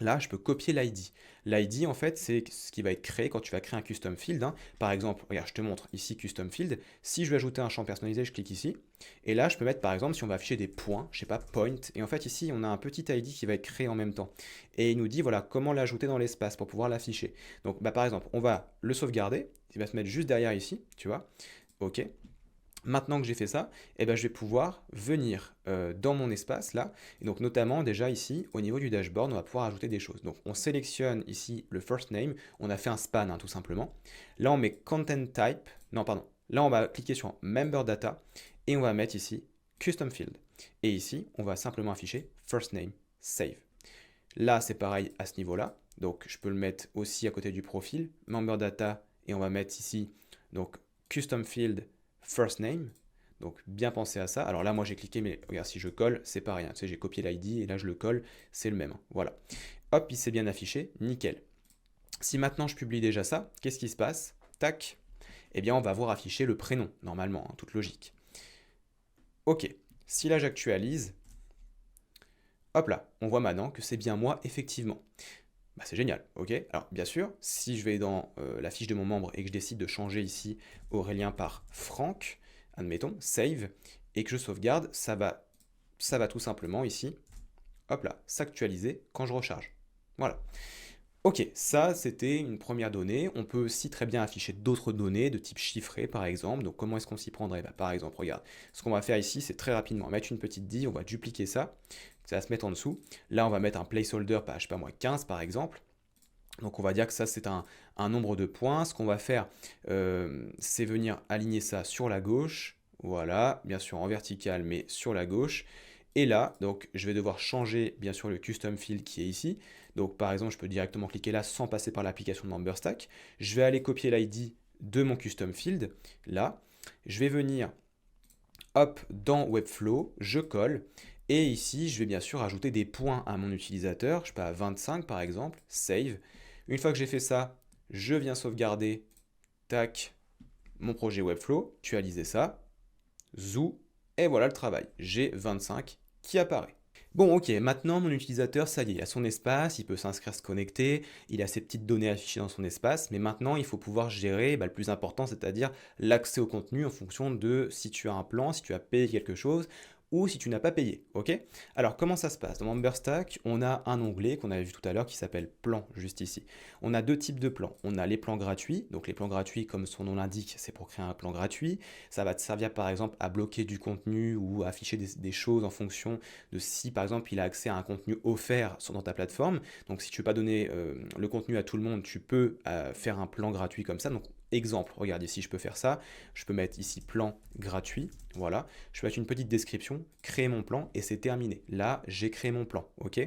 là, je peux copier l'ID. L'ID, en fait, c'est ce qui va être créé quand tu vas créer un custom field, hein. Par exemple, regarde, je te montre ici custom field. Si je veux ajouter un champ personnalisé, je clique ici. Et là, je peux mettre, par exemple, si on va afficher des points, je sais pas, point. Et en fait, ici, on a un petit ID qui va être créé en même temps. Et il nous dit, voilà, comment l'ajouter dans l'espace pour pouvoir l'afficher. Donc, par exemple, on va le sauvegarder. Il va se mettre juste derrière ici, tu vois. Ok. Maintenant que j'ai fait ça, je vais pouvoir venir dans mon espace là, et donc notamment déjà ici, au niveau du dashboard, on va pouvoir ajouter des choses. Donc on sélectionne ici le first name, on a fait un span hein, tout simplement. Là on met content type, non pardon, là on va cliquer sur member data, et on va mettre ici Custom Field. Et ici, on va simplement afficher First Name, Save. Là, c'est pareil à ce niveau-là. Donc, je peux le mettre aussi à côté du profil, Member Data, et on va mettre ici, donc, Custom Field, First Name. Donc, bien penser à ça. Alors là, moi, j'ai cliqué, mais regarde, si je colle, c'est pas rien. Tu sais, j'ai copié l'ID, et là, je le colle, c'est le même. Voilà. Hop, il s'est bien affiché, nickel. Si maintenant, je publie déjà ça, qu'est-ce qui se passe? Tac. Eh bien, on va voir afficher le prénom, normalement, toute logique. Ok. Si là, j'actualise, hop là, on voit maintenant que c'est bien moi, effectivement. Bah, c'est génial, ok? Alors, bien sûr, si je vais dans la fiche de mon membre et que je décide de changer ici Aurélien par Franck, admettons, save, et que je sauvegarde, ça va tout simplement ici, hop là, s'actualiser quand je recharge. Voilà. Ok, ça c'était une première donnée. On peut aussi très bien afficher d'autres données de type chiffré par exemple. Donc comment est-ce qu'on s'y prendrait? Bah, par exemple, regarde, ce qu'on va faire ici, c'est très rapidement mettre une petite die, on va dupliquer ça, ça va se mettre en dessous. Là, on va mettre un placeholder, je sais pas moi, 15 par exemple. Donc on va dire que ça c'est un nombre de points. Ce qu'on va faire, c'est venir aligner ça sur la gauche. Voilà, bien sûr en vertical, mais sur la gauche. Et là, donc je vais devoir changer bien sûr le custom field qui est ici. Donc par exemple, je peux directement cliquer là sans passer par l'application de MemberStack. Je vais aller copier l'ID de mon custom field, là. Je vais venir, hop, dans Webflow, je colle. Et ici, je vais bien sûr ajouter des points à mon utilisateur. Je sais pas, à 25 par exemple, save. Une fois que j'ai fait ça, je viens sauvegarder, tac, mon projet Webflow, actualiser ça, zou, et voilà le travail. J'ai 25 qui apparaît. Bon, ok, maintenant mon utilisateur, ça y est, il a son espace, il peut s'inscrire, se connecter, il a ses petites données affichées dans son espace, mais maintenant il faut pouvoir gérer le plus important, c'est-à-dire l'accès au contenu en fonction de si tu as un plan, si tu as payé quelque chose, ou si tu n'as pas payé, ok? Alors comment ça se passe? Dans MemberStack, on a un onglet qu'on avait vu tout à l'heure qui s'appelle Plan, juste ici. On a deux types de plans. On a les plans gratuits, donc les plans gratuits, comme son nom l'indique, c'est pour créer un plan gratuit. Ça va te servir par exemple à bloquer du contenu ou à afficher des choses en fonction de si par exemple il a accès à un contenu offert dans ta plateforme. Donc si tu veux pas donner le contenu à tout le monde, tu peux faire un plan gratuit comme ça. Donc exemple, regarde ici, je peux faire ça. Je peux mettre ici plan gratuit. Voilà. Je peux mettre une petite description, créer mon plan et c'est terminé. Là, j'ai créé mon plan. Ok.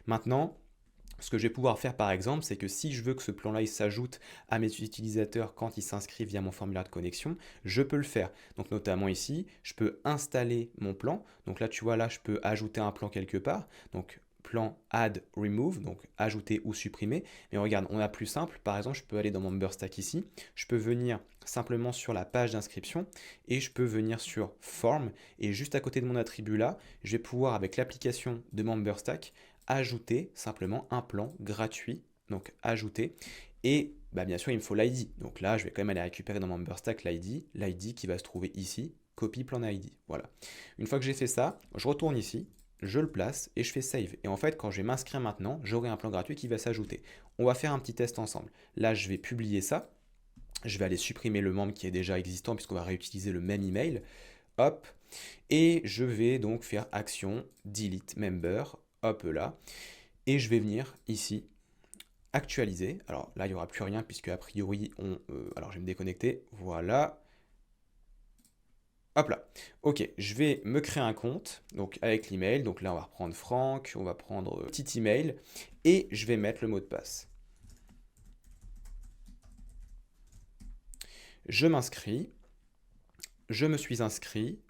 Maintenant, ce que je vais pouvoir faire par exemple, c'est que si je veux que ce plan-là il s'ajoute à mes utilisateurs quand ils s'inscrivent via mon formulaire de connexion, je peux le faire. Donc notamment ici, je peux installer mon plan. Donc là, tu vois, là, je peux ajouter un plan quelque part. Donc plan add remove, donc ajouter ou supprimer. Mais regarde, on a plus simple. Par exemple, je peux aller dans mon MemberStack ici. Je peux venir simplement sur la page d'inscription et je peux venir sur form. Et juste à côté de mon attribut là, je vais pouvoir avec l'application de MemberStack ajouter simplement un plan gratuit, donc ajouter, et bah, bien sûr il me faut l'ID, donc là je vais quand même aller récupérer dans MemberStack l'ID qui va se trouver ici, copie plan ID, voilà. Une fois que j'ai fait ça, je retourne ici, je le place et je fais save, et en fait quand je vais m'inscrire maintenant, j'aurai un plan gratuit qui va s'ajouter. On va faire un petit test ensemble, là je vais publier ça, je vais aller supprimer le membre qui est déjà existant puisqu'on va réutiliser le même email, hop, et je vais donc faire action delete member, hop là, et je vais venir ici actualiser. Alors là, il n'y aura plus rien puisque a priori, alors je vais me déconnecter, voilà. Hop là. Ok, je vais me créer un compte, donc avec l'email. Donc là, on va reprendre Franck, on va prendre petit email, et je vais mettre le mot de passe. Je m'inscris, je me suis inscrit,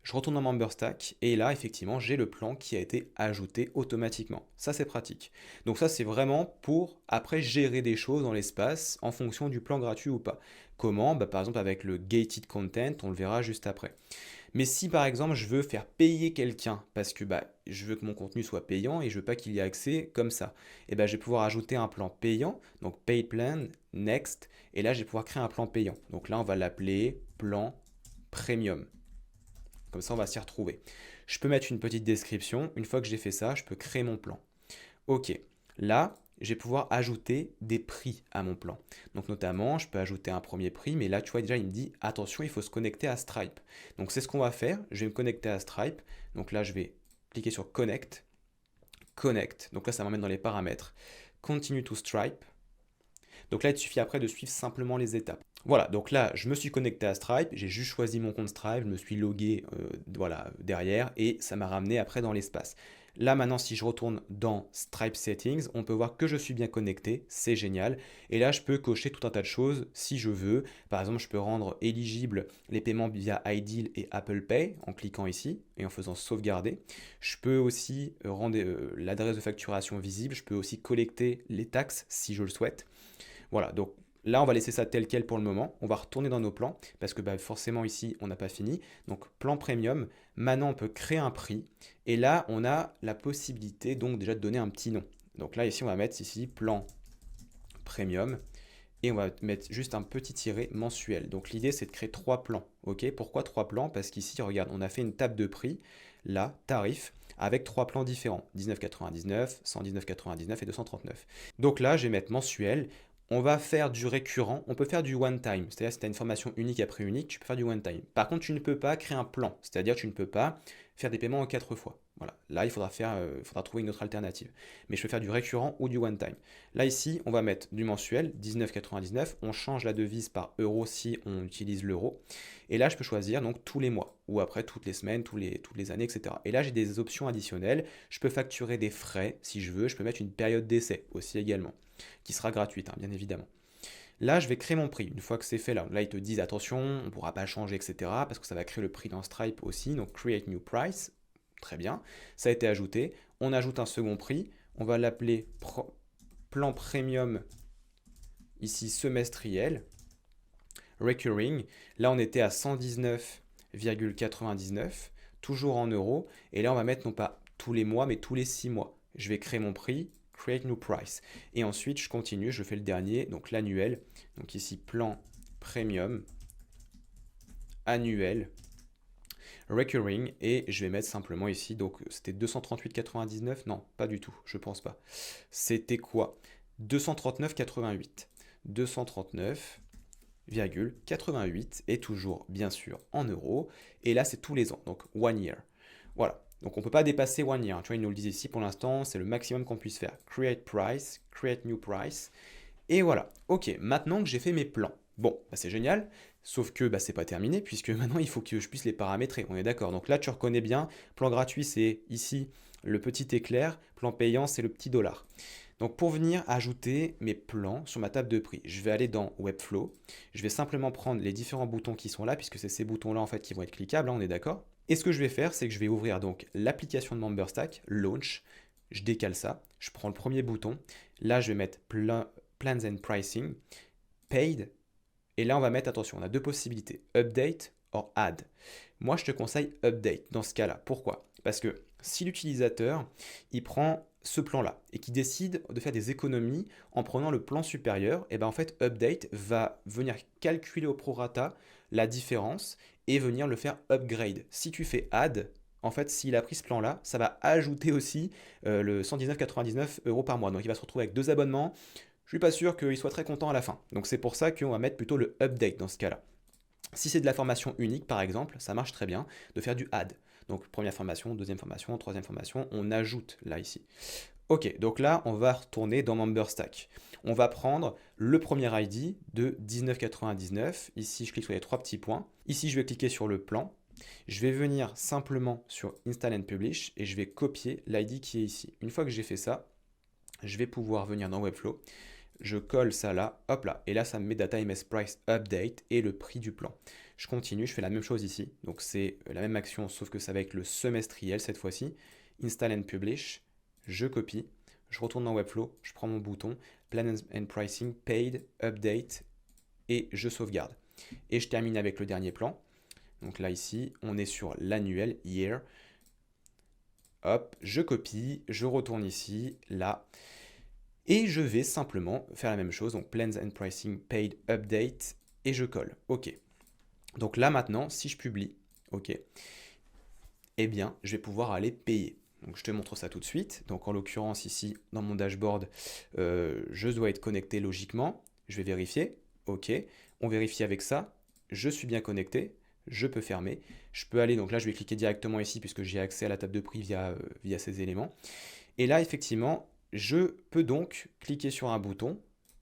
je retourne dans MemberStack et là, effectivement, j'ai le plan qui a été ajouté automatiquement. Ça, c'est pratique. Donc ça, c'est vraiment pour, après, gérer des choses dans l'espace en fonction du plan gratuit ou pas. Comment? Bah, par exemple, avec le gated content, on le verra juste après. Mais si, par exemple, je veux faire payer quelqu'un parce que bah, je veux que mon contenu soit payant et je veux pas qu'il y ait accès comme ça, et ben, je vais pouvoir ajouter un plan payant, donc paid plan, next, et là, je vais pouvoir créer un plan payant. Donc là, on va l'appeler plan premium. Comme ça, on va s'y retrouver. Je peux mettre une petite description. Une fois que j'ai fait ça, je peux créer mon plan. Ok, là, je vais pouvoir ajouter des prix à mon plan. Donc notamment, je peux ajouter un premier prix, mais là, tu vois, déjà, il me dit, attention, il faut se connecter à Stripe. Donc c'est ce qu'on va faire. Je vais me connecter à Stripe. Donc là, je vais cliquer sur Connect. Connect. Donc là, ça m'emmène dans les paramètres. Continue to Stripe. Donc là, il suffit après de suivre simplement les étapes. Voilà, donc là, je me suis connecté à Stripe, j'ai juste choisi mon compte Stripe, je me suis logué voilà, derrière et ça m'a ramené après dans l'espace. Là maintenant, si je retourne dans Stripe Settings, on peut voir que je suis bien connecté, c'est génial. Et là, je peux cocher tout un tas de choses si je veux. Par exemple, je peux rendre éligible les paiements via iDeal et Apple Pay en cliquant ici et en faisant sauvegarder. Je peux aussi rendre l'adresse de facturation visible, je peux aussi collecter les taxes si je le souhaite. Voilà, donc là, on va laisser ça tel quel pour le moment. On va retourner dans nos plans parce que bah, forcément ici, on n'a pas fini. Donc plan premium, maintenant on peut créer un prix et là, on a la possibilité donc déjà de donner un petit nom. Donc là, ici, on va mettre ici plan premium et on va mettre juste un petit tiret mensuel. Donc l'idée, c'est de créer 3 plans. Ok, pourquoi 3 plans? Parce qu'ici, regarde, on a fait une table de prix, là, tarif, avec 3 plans différents, 19,99, 119,99 et 239. Donc là, je vais mettre mensuel. On va faire du récurrent, on peut faire du one time, c'est-à-dire si tu as une formation unique après unique, tu peux faire du one time. Par contre, tu ne peux pas créer un plan, c'est-à-dire tu ne peux pas faire des paiements en 4 fois. Voilà, là il faudra trouver une autre alternative. Mais je peux faire du récurrent ou du one time. Là ici, on va mettre du mensuel, 19,99, on change la devise par euro si on utilise l'euro. Et là, je peux choisir donc tous les mois, ou après toutes les semaines, toutes les années, etc. Et là, j'ai des options additionnelles, je peux facturer des frais si je veux, je peux mettre une période d'essai aussi également qui sera gratuite, hein, bien évidemment. Là, je vais créer mon prix. Une fois que c'est fait, là, ils te disent attention, on ne pourra pas changer, etc. Parce que ça va créer le prix dans Stripe aussi. Donc, create new price. Très bien. Ça a été ajouté. On ajoute un second prix. On va l'appeler plan premium, ici semestriel. Recurring. Là, on était à 119,99, toujours en euros. Et là, on va mettre non pas tous les mois, mais tous les 6 mois. Je vais créer mon prix, create new price. Et ensuite, je continue, je fais le dernier, donc l'annuel. Donc ici, plan premium, annuel, recurring. Et je vais mettre simplement ici, donc c'était 238,99. Non, pas du tout, je pense pas. C'était quoi? 239,88. 239,88 et toujours bien sûr en euros. Et là, c'est tous les ans, donc one year. Voilà. Donc on ne peut pas dépasser one year. Tu vois, ils nous le disent ici pour l'instant, c'est le maximum qu'on puisse faire. Create price, create new price. Et voilà. Ok, maintenant que j'ai fait mes plans. Bon, bah c'est génial, sauf que bah, c'est pas terminé, puisque maintenant il faut que je puisse les paramétrer, on est d'accord. Donc là tu reconnais bien, plan gratuit c'est ici le petit éclair, plan payant c'est le petit dollar. Donc pour venir ajouter mes plans sur ma table de prix, je vais aller dans Webflow, je vais simplement prendre les différents boutons qui sont là, puisque c'est ces boutons-là en fait qui vont être cliquables, hein, on est d'accord. Et ce que je vais faire, c'est que je vais ouvrir donc l'application de MemberStack, Launch, je décale ça, je prends le premier bouton, là je vais mettre Plans and Pricing, Paid, et là on va mettre, attention, on a deux possibilités, Update or Add. Moi je te conseille Update dans ce cas-là. Pourquoi? Parce que si l'utilisateur il prend ce plan-là et qui décide de faire des économies en prenant le plan supérieur, et ben en fait Update va venir calculer au prorata la différence et venir le faire upgrade. Si tu fais Add, en fait, s'il a pris ce plan-là, ça va ajouter aussi le 119,99 € par mois. Donc il va se retrouver avec 2 abonnements. Je suis pas sûr qu'il soit très content à la fin. Donc c'est pour ça qu'on va mettre plutôt le update dans ce cas-là. Si c'est de la formation unique, par exemple, ça marche très bien de faire du add. Donc première formation, deuxième formation, troisième formation, on ajoute là ici. Ok, donc là, on va retourner dans MemberStack. On va prendre le premier ID de 19,99. Ici, je clique sur les 3 petits points. Ici, je vais cliquer sur le plan. Je vais venir simplement sur Install and Publish et je vais copier l'ID qui est ici. Une fois que j'ai fait ça, je vais pouvoir venir dans Webflow. Je colle ça là, hop là, et là ça me met Data MS Price Update et le prix du plan. Je continue, je fais la même chose ici, donc c'est la même action sauf que ça va avec le semestriel cette fois-ci. Install and Publish, je copie, je retourne dans Webflow, je prends mon bouton, Plan and Pricing, Paid, Update, et je sauvegarde. Et je termine avec le dernier plan. Donc là ici, on est sur l'annuel, Year. Hop, je copie, je retourne ici, là. Et je vais simplement faire la même chose, donc Plans and Pricing, Paid, Update, et je colle. OK. Donc là maintenant, si je publie, OK, eh bien, je vais pouvoir aller payer. Donc je te montre ça tout de suite. Donc en l'occurrence ici, dans mon dashboard, je dois être connecté logiquement. Je vais vérifier. OK. On vérifie avec ça. Je suis bien connecté. Je peux fermer. Je peux aller, donc là je vais cliquer directement ici puisque j'ai accès à la table de prix via ces éléments. Et là effectivement, je peux donc cliquer sur un bouton,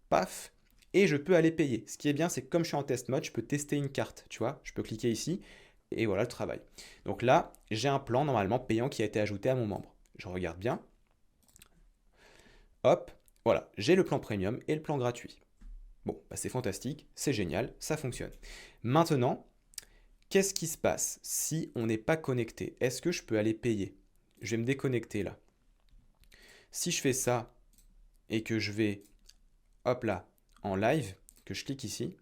paf, et je peux aller payer. Ce qui est bien, c'est que comme je suis en test mode, je peux tester une carte, tu vois. Je peux cliquer ici et voilà le travail. Donc là, j'ai un plan normalement payant qui a été ajouté à mon membre. Je regarde bien. Hop, voilà, j'ai le plan premium et le plan gratuit. Bon, bah c'est fantastique, c'est génial, ça fonctionne. Maintenant, qu'est-ce qui se passe si on n'est pas connecté? Est-ce que je peux aller payer? Je vais me déconnecter là. Si je fais ça et que je vais, hop là, en live, que je clique ici,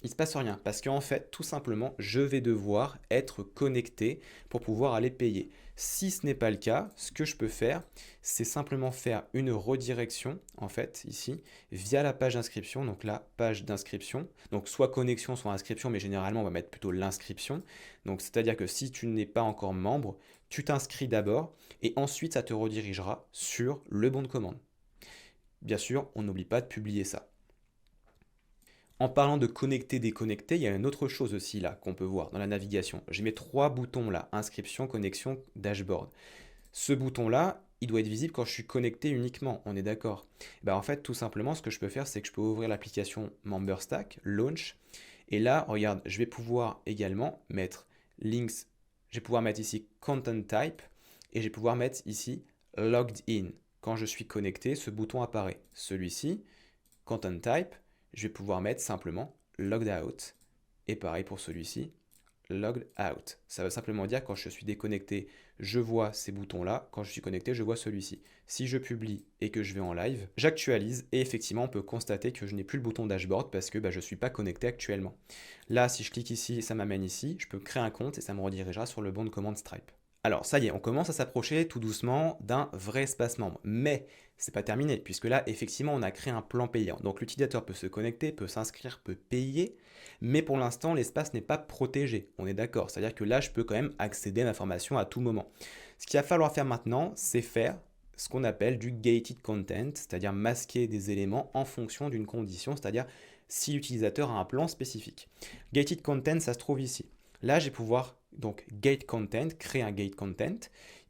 il ne se passe rien parce qu'en fait, tout simplement, je vais devoir être connecté pour pouvoir aller payer. Si ce n'est pas le cas, ce que je peux faire, c'est simplement faire une redirection, en fait, ici, via la page d'inscription. Donc la page d'inscription, donc soit connexion, soit inscription, mais généralement, on va mettre plutôt l'inscription. Donc c'est-à-dire que si tu n'es pas encore membre, tu t'inscris d'abord et ensuite, ça te redirigera sur le bon de commande. Bien sûr, on n'oublie pas de publier ça. En parlant de connecter, déconnecter, il y a une autre chose aussi là qu'on peut voir dans la navigation. J'ai mes trois boutons là, inscription, connexion, dashboard. Ce bouton là, il doit être visible quand je suis connecté uniquement, on est d'accord. En fait, tout simplement, ce que je peux faire, c'est que je peux ouvrir l'application MemberStack, Launch, et là, regarde, je vais pouvoir également mettre links, je vais pouvoir mettre ici Content Type, et je vais pouvoir mettre ici Logged In. Quand je suis connecté, ce bouton apparaît. Celui-ci, Content Type, je vais pouvoir mettre simplement Logged Out. Et pareil pour celui-ci, Logged Out. Ça veut simplement dire quand je suis déconnecté, je vois ces boutons-là. Quand je suis connecté, je vois celui-ci. Si je publie et que je vais en live, j'actualise et effectivement, on peut constater que je n'ai plus le bouton dashboard parce que je ne suis pas connecté actuellement. Là, si je clique ici, ça m'amène ici. Je peux créer un compte et ça me redirigera sur le bon de commande Stripe. Alors ça y est, on commence à s'approcher tout doucement d'un vrai espace membre. Mais c'est pas terminé, puisque là, effectivement, on a créé un plan payant. Donc l'utilisateur peut se connecter, peut s'inscrire, peut payer, mais pour l'instant, l'espace n'est pas protégé. On est d'accord, c'est-à-dire que là, je peux quand même accéder à l'information à tout moment. Ce qu'il va falloir faire maintenant, c'est faire ce qu'on appelle du gated content, c'est-à-dire masquer des éléments en fonction d'une condition, c'est-à-dire si l'utilisateur a un plan spécifique. Gated content, ça se trouve ici. Là, je vais pouvoir donc gate content, créer un gate content.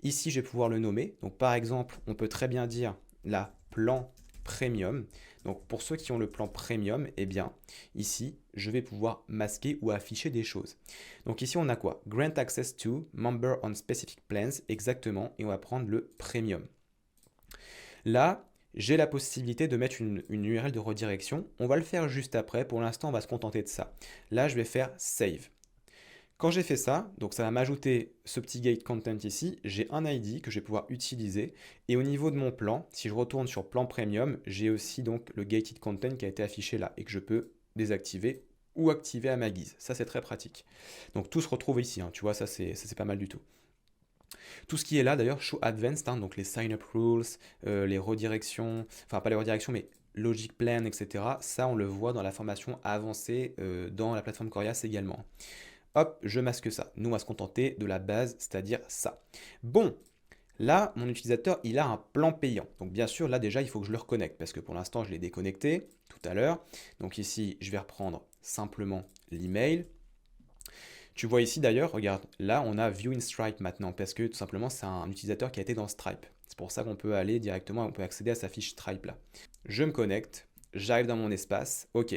Ici, je vais pouvoir le nommer. Donc, par exemple, on peut très bien dire la plan premium. Donc, pour ceux qui ont le plan premium, eh bien, ici, je vais pouvoir masquer ou afficher des choses. Donc, ici, on a quoi? Grant access to member on specific plans, exactement, et on va prendre le premium. Là, j'ai la possibilité de mettre une URL de redirection. On va le faire juste après. Pour l'instant, on va se contenter de ça. Là, je vais faire save. Quand j'ai fait ça, donc ça va m'ajouter ce petit gate content ici, j'ai un ID que je vais pouvoir utiliser. Et au niveau de mon plan, si je retourne sur plan premium, j'ai aussi donc le gated content qui a été affiché là et que je peux désactiver ou activer à ma guise. Ça, c'est très pratique. Donc tout se retrouve ici, tu vois, ça c'est pas mal du tout. Tout ce qui est là d'ailleurs, show advanced, donc les sign-up rules, les redirections, enfin pas les redirections, mais logic plan, etc. Ça, on le voit dans la formation avancée dans la plateforme Corias également. Hop, je masque ça. Nous, on va se contenter de la base, c'est-à-dire ça. Bon, là, mon utilisateur, il a un plan payant. Donc bien sûr, là déjà, il faut que je le reconnecte parce que pour l'instant, je l'ai déconnecté tout à l'heure. Donc ici, je vais reprendre simplement l'email. Tu vois ici d'ailleurs, regarde, là, on a View in Stripe maintenant parce que tout simplement, c'est un utilisateur qui a été dans Stripe. C'est pour ça qu'on peut aller directement, on peut accéder à sa fiche Stripe là. Je me connecte. J'arrive dans mon espace, ok.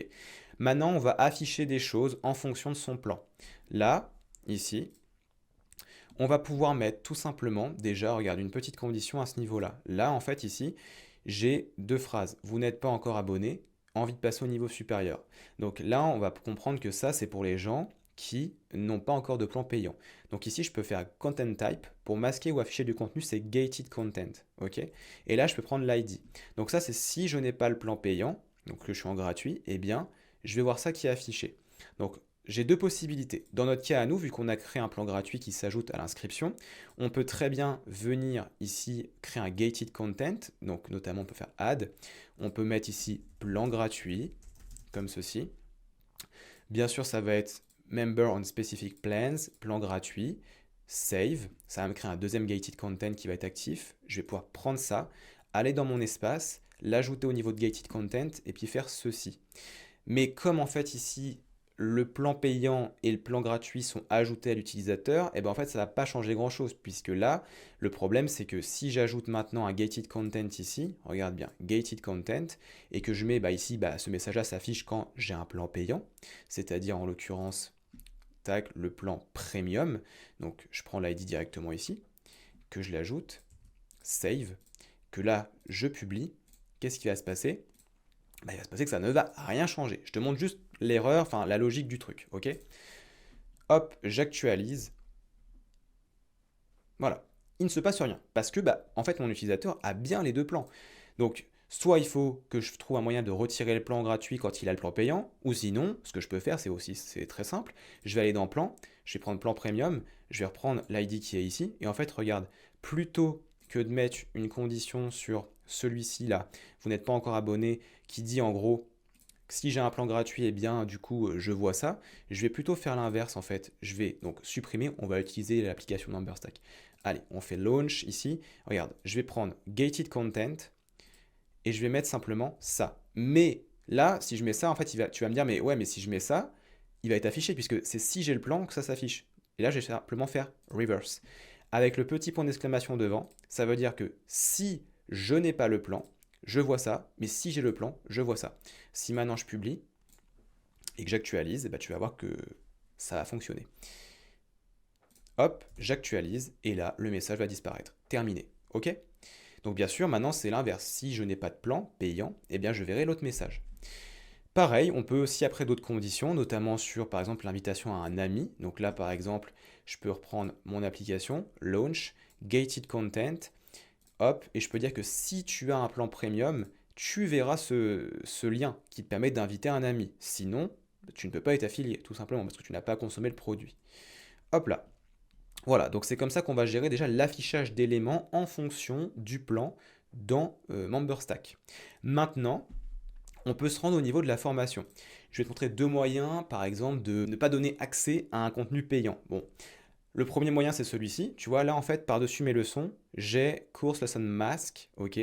Maintenant, on va afficher des choses en fonction de son plan. Là, ici, on va pouvoir mettre tout simplement, déjà, regarde, une petite condition à ce niveau-là. Là, en fait, ici, j'ai deux phrases. Vous n'êtes pas encore abonné, envie de passer au niveau supérieur. Donc là, on va comprendre que ça, c'est pour les gens qui n'ont pas encore de plan payant. Donc ici, je peux faire content type pour masquer ou afficher du contenu, c'est gated content, ok. Et là, je peux prendre l'ID. Donc ça, c'est si je n'ai pas le plan payant, donc que je suis en gratuit, eh bien, je vais voir ça qui est affiché. Donc j'ai deux possibilités. Dans notre cas à nous, vu qu'on a créé un plan gratuit qui s'ajoute à l'inscription, on peut très bien venir ici créer un gated content, donc notamment on peut faire add, on peut mettre ici plan gratuit, comme ceci. Bien sûr, ça va être Member on Specific Plans, plan gratuit, save, ça va me créer un deuxième gated content qui va être actif. Je vais pouvoir prendre ça, aller dans mon espace, l'ajouter au niveau de gated content et puis faire ceci. Mais comme en fait ici, le plan payant et le plan gratuit sont ajoutés à l'utilisateur, et ben en fait ça va pas changer grand chose, puisque là, le problème c'est que si j'ajoute maintenant un gated content ici, regarde bien, gated content, et que je mets ici, ce message-là s'affiche quand j'ai un plan payant, c'est-à-dire en l'occurrence, tac, le plan premium, donc je prends l'ID directement ici, que je l'ajoute, save, que là je publie, qu'est-ce qui va se passer? Il va se passer que ça ne va rien changer. Je te montre juste l'erreur, enfin la logique du truc, ok? Hop, j'actualise. Voilà. Il ne se passe rien. Parce que, en fait, mon utilisateur a bien les deux plans. Donc, soit il faut que je trouve un moyen de retirer le plan gratuit quand il a le plan payant, ou sinon, ce que je peux faire, c'est très simple. Je vais aller dans plan, je vais prendre plan premium, je vais reprendre l'ID qui est ici, et en fait, regarde, plutôt que de mettre une condition sur celui-ci là, vous n'êtes pas encore abonné, qui dit en gros, si j'ai un plan gratuit, eh bien du coup je vois ça, je vais plutôt faire l'inverse en fait. Je vais donc supprimer, on va utiliser l'application Numberstack. Allez, on fait launch ici, regarde, je vais prendre gated content, et je vais mettre simplement ça. Mais là, si je mets ça, en fait, tu vas me dire, mais ouais, mais si je mets ça, il va être affiché, puisque c'est si j'ai le plan que ça s'affiche. Et là, je vais simplement faire reverse. Avec le petit point d'exclamation devant, ça veut dire que si je n'ai pas le plan, je vois ça, mais si j'ai le plan, je vois ça. Si maintenant je publie et que j'actualise, tu vas voir que ça va fonctionner. Hop, j'actualise, et là, le message va disparaître. Terminé. OK? Donc bien sûr, maintenant c'est l'inverse. Si je n'ai pas de plan payant, eh bien je verrai l'autre message. Pareil, on peut aussi après d'autres conditions, notamment sur par exemple l'invitation à un ami. Donc là par exemple, je peux reprendre mon application, launch, gated content, hop, et je peux dire que si tu as un plan premium, tu verras ce lien qui te permet d'inviter un ami. Sinon, tu ne peux pas être affilié, tout simplement, parce que tu n'as pas consommé le produit. Hop là. Voilà, donc c'est comme ça qu'on va gérer déjà l'affichage d'éléments en fonction du plan dans MemberStack. Maintenant, on peut se rendre au niveau de la formation. Je vais te montrer deux moyens, par exemple, de ne pas donner accès à un contenu payant. Bon, le premier moyen, c'est celui-ci. Tu vois, là, en fait, par-dessus mes leçons, j'ai Course Lesson Mask, ok,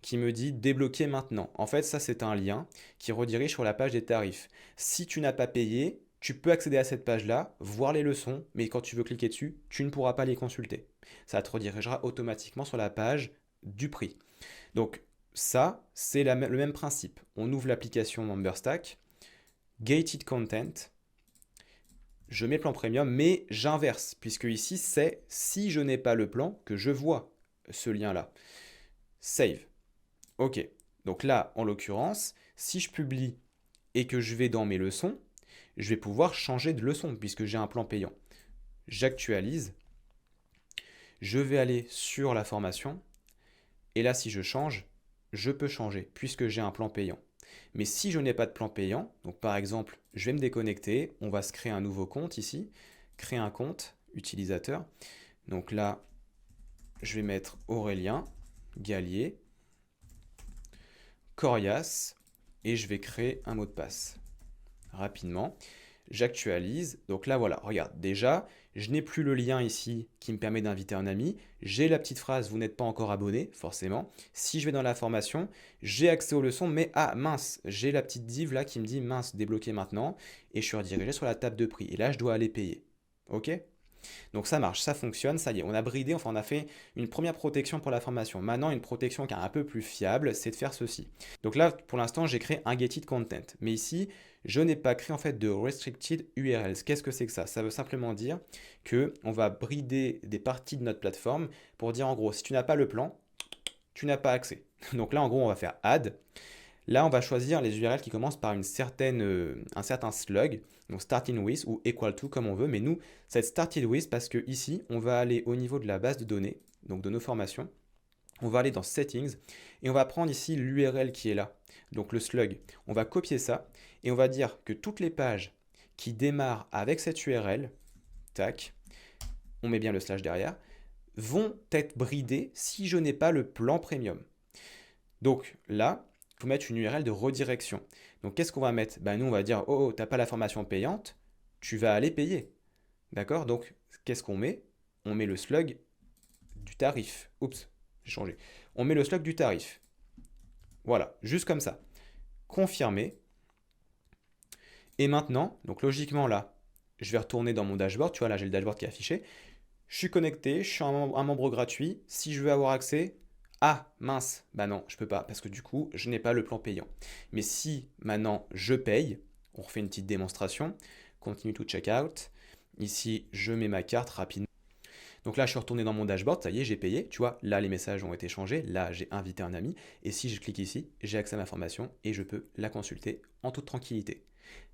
qui me dit débloquer maintenant. En fait, ça, c'est un lien qui redirige sur la page des tarifs. Si tu n'as pas payé, tu peux accéder à cette page-là, voir les leçons, mais quand tu veux cliquer dessus, tu ne pourras pas les consulter. Ça te redirigera automatiquement sur la page du prix. Donc, ça, c'est le même principe. On ouvre l'application MemberStack, Gated Content, je mets plan premium, mais j'inverse, puisque ici, c'est si je n'ai pas le plan que je vois ce lien-là. Save. OK. Donc là, en l'occurrence, si je publie et que je vais dans mes leçons, je vais pouvoir changer de leçon, puisque j'ai un plan payant. J'actualise. Je vais aller sur la formation. Et là, si je change, je peux changer, puisque j'ai un plan payant. Mais si je n'ai pas de plan payant, donc par exemple, je vais me déconnecter, on va se créer un nouveau compte ici, créer un compte utilisateur. Donc là, je vais mettre Aurélien, Gallier, Corias, et je vais créer un mot de passe. Rapidement, j'actualise, donc là voilà, regarde, déjà, je n'ai plus le lien ici qui me permet d'inviter un ami, j'ai la petite phrase, vous n'êtes pas encore abonné, forcément. Si je vais dans la formation, j'ai accès aux leçons, mais ah mince, j'ai la petite div là qui me dit mince, débloqué maintenant, et je suis redirigé sur la table de prix, et là je dois aller payer. Ok? Donc ça marche, ça fonctionne, ça y est, on a bridé, enfin on a fait une première protection pour la formation. Maintenant, une protection qui est un peu plus fiable, c'est de faire ceci. Donc là, pour l'instant, j'ai créé un gated content. Mais ici, je n'ai pas créé en fait de restricted URLs. Qu'est-ce que c'est que ça? Ça veut simplement dire que on va brider des parties de notre plateforme pour dire en gros, si tu n'as pas le plan, tu n'as pas accès. Donc là, en gros, on va faire add. Là, on va choisir les URL qui commencent par un certain slug, donc starting with ou equal to comme on veut, mais nous, ça va être started with parce que ici, on va aller au niveau de la base de données, donc de nos formations, on va aller dans settings et on va prendre ici l'URL qui est là, donc le slug. On va copier ça et on va dire que toutes les pages qui démarrent avec cette URL, tac, on met bien le slash derrière, vont être bridées si je n'ai pas le plan premium. Donc là, il faut mettre une URL de redirection. Donc qu'est-ce qu'on va mettre? Nous on va dire, oh, t'as pas la formation payante, tu vas aller payer. D'accord? Donc qu'est-ce qu'on met? On met le slug du tarif. Oups, j'ai changé. On met le slug du tarif. Voilà, juste comme ça. Confirmer. Et maintenant, donc logiquement là, je vais retourner dans mon dashboard, tu vois, là j'ai le dashboard qui est affiché. Je suis connecté, je suis un membre gratuit. Si je veux avoir accès, ah mince, bah non, je peux pas, parce que du coup, je n'ai pas le plan payant. Mais si maintenant je paye, on refait une petite démonstration, continue to checkout. Ici, je mets ma carte rapidement. Donc là, je suis retourné dans mon dashboard, ça y est, j'ai payé. Tu vois, là, les messages ont été changés. Là, j'ai invité un ami. Et si je clique ici, j'ai accès à ma formation et je peux la consulter en toute tranquillité.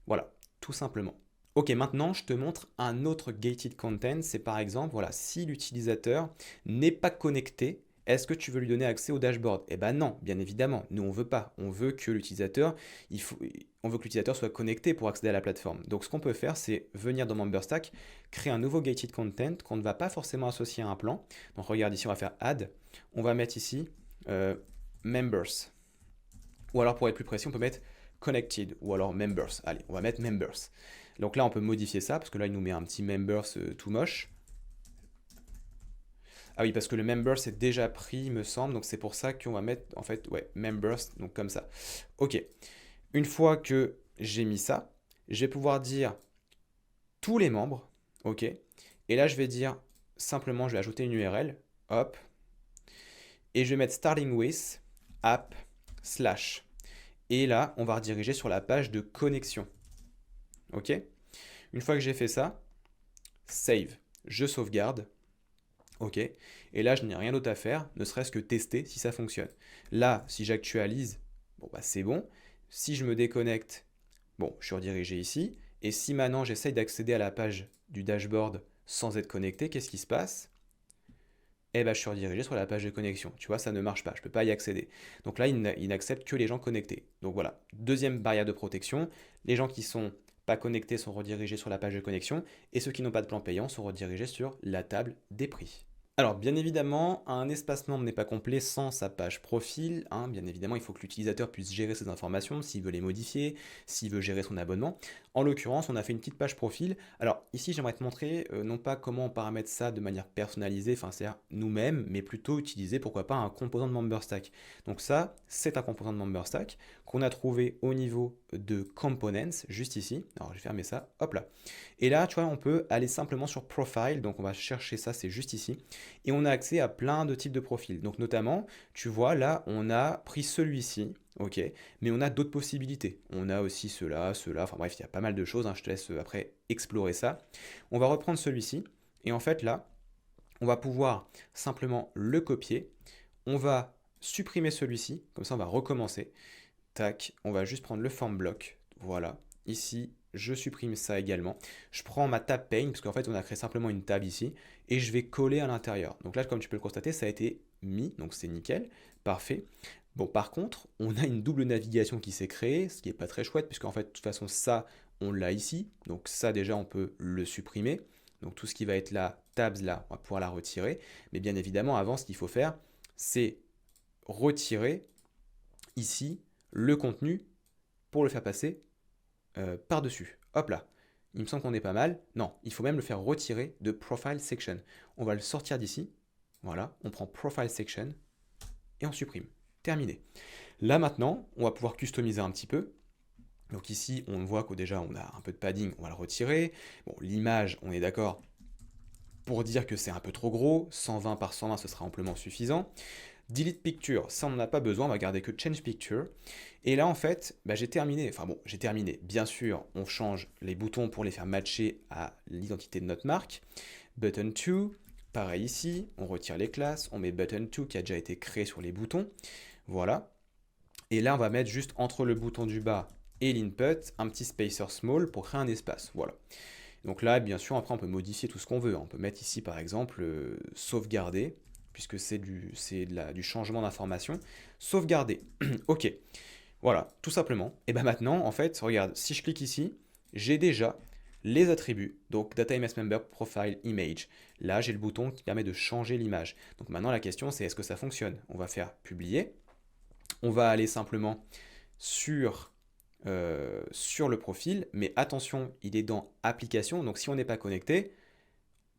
Voilà, tout simplement. Ok, maintenant je te montre un autre gated content. C'est par exemple, voilà, si l'utilisateur n'est pas connecté, est-ce que tu veux lui donner accès au dashboard? Eh ben non, bien évidemment. Nous, on veut pas. On veut que l'utilisateur, on veut que l'utilisateur soit connecté pour accéder à la plateforme. Donc, ce qu'on peut faire, c'est venir dans MemberStack, créer un nouveau gated content qu'on ne va pas forcément associer à un plan. Donc, regarde ici, on va faire add. On va mettre ici members. Ou alors, pour être plus précis, on peut mettre connected ou alors members. Allez, on va mettre members. Donc là, on peut modifier ça parce que là, il nous met un petit members tout moche. Ah oui, parce que le members est déjà pris, me semble. Donc c'est pour ça qu'on va mettre, en fait, ouais, members, donc comme ça. Ok. Une fois que j'ai mis ça, je vais pouvoir dire tous les membres. Ok. Et là, je vais dire simplement, je vais ajouter une URL. Hop. Et je vais mettre starting with app slash. Et là, on va rediriger sur la page de connexion. Ok. Une fois que j'ai fait ça, save. Je sauvegarde. Ok. Et là, je n'ai rien d'autre à faire, ne serait-ce que tester si ça fonctionne. Là, si j'actualise, bon bah c'est bon. Si je me déconnecte, bon, je suis redirigé ici. Et si maintenant j'essaye d'accéder à la page du dashboard sans être connecté, qu'est-ce qui se passe? Eh ben, je suis redirigé sur la page de connexion. Tu vois, ça ne marche pas, je ne peux pas y accéder. Donc là, il n'accepte que les gens connectés. Donc voilà, deuxième barrière de protection. Les gens qui sont pas connectés sont redirigés sur la page de connexion et ceux qui n'ont pas de plan payant sont redirigés sur la table des prix. Alors, bien évidemment, un espace membre n'est pas complet sans sa page profil, hein. Bien évidemment, il faut que l'utilisateur puisse gérer ses informations, s'il veut les modifier, s'il veut gérer son abonnement. En l'occurrence, on a fait une petite page profil. Alors, ici, j'aimerais te montrer non pas comment on paramètre ça de manière personnalisée, enfin, c'est-à-dire nous-mêmes, mais plutôt utiliser, pourquoi pas, un composant de MemberStack. Donc ça, c'est un composant de MemberStack qu'on a trouvé au niveau de Components, juste ici. Alors, je vais fermer ça, hop là. Et là, tu vois, on peut aller simplement sur Profile, donc on va chercher ça, c'est juste ici. Et on a accès à plein de types de profils. Donc notamment, tu vois, là, on a pris celui-ci, ok, mais on a d'autres possibilités. On a aussi cela, enfin bref, il y a pas mal de choses, hein, je te laisse après explorer ça. On va reprendre celui-ci, et en fait là, on va pouvoir simplement le copier, on va supprimer celui-ci, comme ça on va recommencer. Tac, on va juste prendre le form block, voilà, ici, je supprime ça également. Je prends ma tab pane, parce qu'en fait on a créé simplement une tab ici, et je vais coller à l'intérieur. Donc là, comme tu peux le constater, ça a été mis, donc c'est nickel, parfait. Bon, par contre, on a une double navigation qui s'est créée, ce qui n'est pas très chouette, puisqu'en fait, de toute façon, ça, on l'a ici. Donc ça, déjà, on peut le supprimer. Donc tout ce qui va être là, tabs là, on va pouvoir la retirer. Mais bien évidemment, avant, ce qu'il faut faire, c'est retirer ici le contenu pour le faire passer par-dessus. Hop là. Il me semble qu'on est pas mal. Non, il faut même le faire retirer de Profile Section. On va le sortir d'ici. Voilà, on prend Profile Section et on supprime. Terminé. Là maintenant, on va pouvoir customiser un petit peu. Donc ici, on voit qu'au déjà, on a un peu de padding, on va le retirer. Bon, l'image, on est d'accord pour dire que c'est un peu trop gros. 120 par 120, ce sera amplement suffisant. Delete Picture, ça on n'en a pas besoin, on va garder que Change Picture. Et là en fait, bah, j'ai terminé, enfin bon, j'ai terminé. Bien sûr, on change les boutons pour les faire matcher à l'identité de notre marque. Button 2, pareil ici, on retire les classes, on met Button 2 qui a déjà été créé sur les boutons. Voilà. Et là on va mettre juste entre le bouton du bas et l'input, un petit spacer small pour créer un espace. Voilà. Donc là, bien sûr, après on peut modifier tout ce qu'on veut. On peut mettre ici par exemple sauvegarder, puisque c'est du changement d'information. Sauvegarder. Ok. Voilà, tout simplement. Et bien maintenant, en fait, regarde, si je clique ici, j'ai déjà les attributs, donc Data MS Member Profile Image. Là, j'ai le bouton qui permet de changer l'image. Donc maintenant, la question, c'est est-ce que ça fonctionne? On va faire publier. On va aller simplement sur le profil, mais attention, il est dans application, donc si on n'est pas connecté,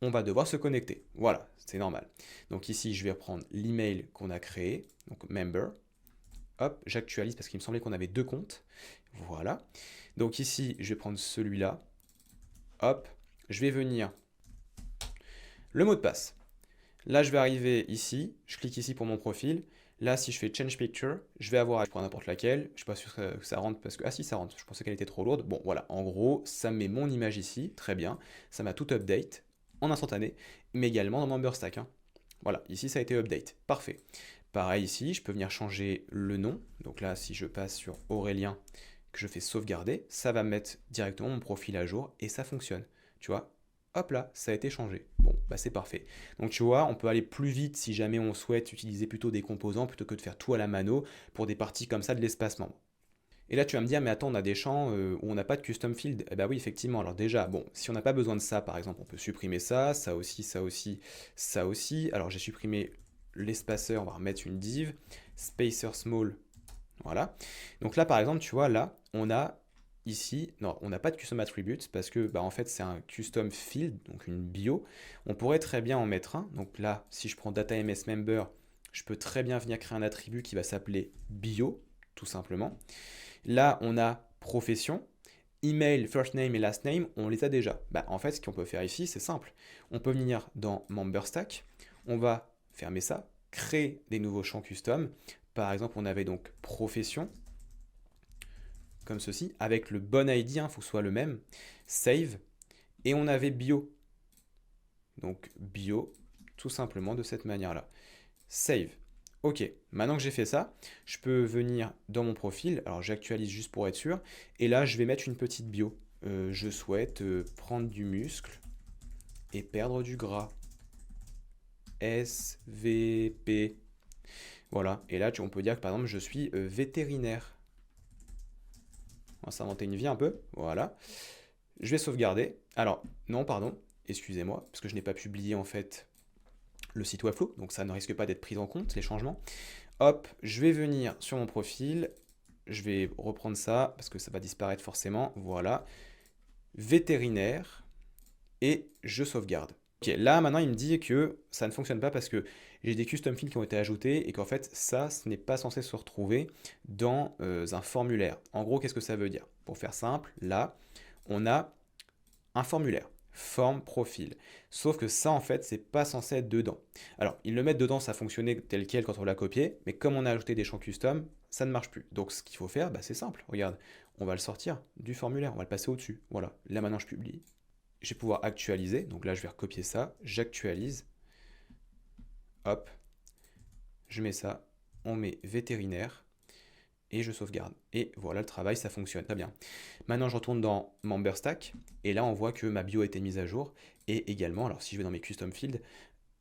on va devoir se connecter. Voilà, c'est normal. Donc ici, je vais reprendre l'email qu'on a créé, donc member. Hop, j'actualise parce qu'il me semblait qu'on avait deux comptes. Voilà. Donc ici, je vais prendre celui-là. Hop, je vais venir le mot de passe. Là, je vais arriver ici, je clique ici pour mon profil. Là, si je fais Change Picture, je vais avoir, je prends n'importe laquelle. Je suis pas sûr que ça rentre parce que, ah si, ça rentre. Je pensais qu'elle était trop lourde. Bon, voilà, en gros, ça met mon image ici, très bien. Ça m'a tout update en instantané, mais également dans MemberStack, hein. Voilà, ici, ça a été update. Parfait. Pareil ici, je peux venir changer le nom. Donc là, si je passe sur Aurélien, que je fais sauvegarder, ça va mettre directement mon profil à jour et ça fonctionne. Tu vois, hop là, ça a été changé. Bon, bah c'est parfait. Donc tu vois, on peut aller plus vite si jamais on souhaite utiliser plutôt des composants plutôt que de faire tout à la mano pour des parties comme ça de l'espace membre. Et là, tu vas me dire, mais attends, on a des champs où on n'a pas de custom field. Eh bien oui, effectivement. Alors déjà, bon, si on n'a pas besoin de ça, par exemple, on peut supprimer ça, ça aussi, ça aussi, ça aussi. Alors j'ai supprimé l'espaceur, on va remettre une div, spacer small, voilà. Donc là, par exemple, tu vois, là, on a ici, non, on n'a pas de custom attributes parce que, bah, en fait, c'est un custom field, donc une bio. On pourrait très bien en mettre un. Donc là, si je prends data ms member, je peux très bien venir créer un attribut qui va s'appeler bio, tout simplement. Là, on a profession, email, first name et last name, on les a déjà. Bah, en fait, ce qu'on peut faire ici, c'est simple. On peut venir dans MemberStack, on va fermer ça, créer des nouveaux champs custom. Par exemple, on avait donc profession, comme ceci, avec le bon ID, il faut que ce soit le même, save, et on avait bio. Donc bio, tout simplement de cette manière-là. Save. Ok, maintenant que j'ai fait ça, je peux venir dans mon profil, alors j'actualise juste pour être sûr, et là je vais mettre une petite bio. Je souhaite prendre du muscle et perdre du gras. SVP. Voilà, et là on peut dire que par exemple je suis vétérinaire. On va s'inventer une vie un peu, voilà. Je vais sauvegarder. Alors, non, pardon, excusez-moi, parce que je n'ai pas publié en fait le site Webflow, donc ça ne risque pas d'être pris en compte, les changements. Hop, je vais venir sur mon profil, je vais reprendre ça, parce que ça va disparaître forcément, voilà. Vétérinaire, et je sauvegarde. Ok, là maintenant il me dit que ça ne fonctionne pas parce que j'ai des custom fields qui ont été ajoutés et qu'en fait ça, ce n'est pas censé se retrouver dans un formulaire. En gros, qu'est-ce que ça veut dire? Pour faire simple, là, on a un formulaire, forme, profil. Sauf que ça, en fait, c'est pas censé être dedans. Alors, ils le mettent dedans, ça fonctionnait tel quel quand on l'a copié, mais comme on a ajouté des champs custom, ça ne marche plus. Donc, ce qu'il faut faire, bah, c'est simple. Regarde, on va le sortir du formulaire, on va le passer au-dessus. Voilà, là maintenant je publie. Je vais pouvoir actualiser, donc là je vais recopier ça, j'actualise, hop, je mets ça, on met vétérinaire, et je sauvegarde. Et voilà, le travail, ça fonctionne très bien. Maintenant, je retourne dans MemberStack, et là, on voit que ma bio a été mise à jour, et également, alors si je vais dans mes custom fields,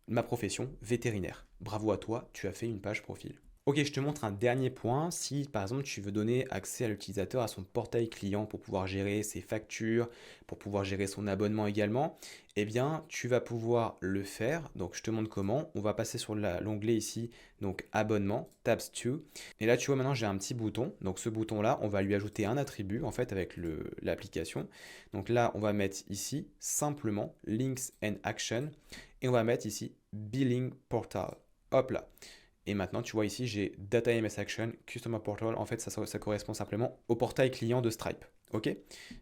ma profession, vétérinaire. Bravo à toi, tu as fait une page profil. Ok, je te montre un dernier point. Si par exemple tu veux donner accès à l'utilisateur à son portail client pour pouvoir gérer ses factures, pour pouvoir gérer son abonnement également, eh bien tu vas pouvoir le faire. Donc je te montre comment. On va passer sur l'onglet ici, donc abonnement, tabs 2. Et là tu vois maintenant j'ai un petit bouton. Donc ce bouton là, on va lui ajouter un attribut en fait avec l'application. Donc là on va mettre ici simplement links and action et on va mettre ici billing portal. Hop là. Et maintenant, tu vois ici, j'ai Data MS Action, Customer Portal. En fait, ça correspond simplement au portail client de Stripe. Ok.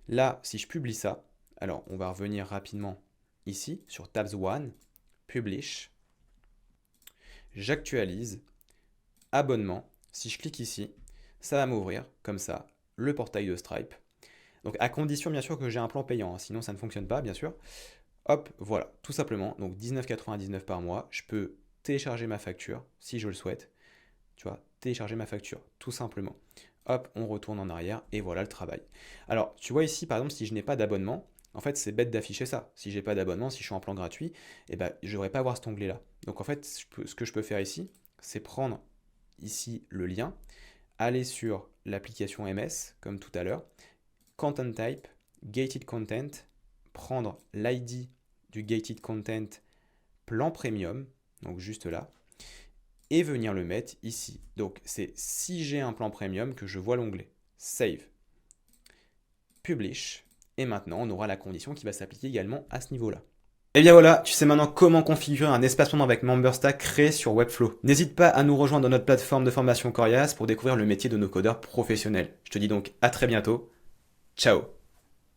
Là, si je publie ça, alors on va revenir rapidement ici sur Tabs 1, Publish. J'actualise, abonnement. Si je clique ici, ça va m'ouvrir comme ça le portail de Stripe. Donc à condition bien sûr que j'ai un plan payant, hein, sinon ça ne fonctionne pas bien sûr. Hop, voilà, tout simplement. Donc 19,99 par mois, je peux télécharger ma facture si je le souhaite. Tu vois, télécharger ma facture, tout simplement. Hop, on retourne en arrière et voilà le travail. Alors, tu vois ici, par exemple, si je n'ai pas d'abonnement, en fait, c'est bête d'afficher ça. Si j'ai pas d'abonnement, si je suis en plan gratuit, eh ben, je ne devrais pas avoir cet onglet-là. Donc, en fait, ce que je peux faire ici, c'est prendre ici le lien, aller sur l'application MS, comme tout à l'heure, Content Type, Gated Content, prendre l'ID du Gated Content plan premium, donc juste là, et venir le mettre ici. Donc c'est si j'ai un plan premium que je vois l'onglet Save, Publish, et maintenant on aura la condition qui va s'appliquer également à ce niveau-là. Et bien voilà, tu sais maintenant comment configurer un espace membre avec MemberStack créé sur Webflow. N'hésite pas à nous rejoindre dans notre plateforme de formation Corias pour découvrir le métier de nos codeurs professionnels. Je te dis donc à très bientôt. Ciao.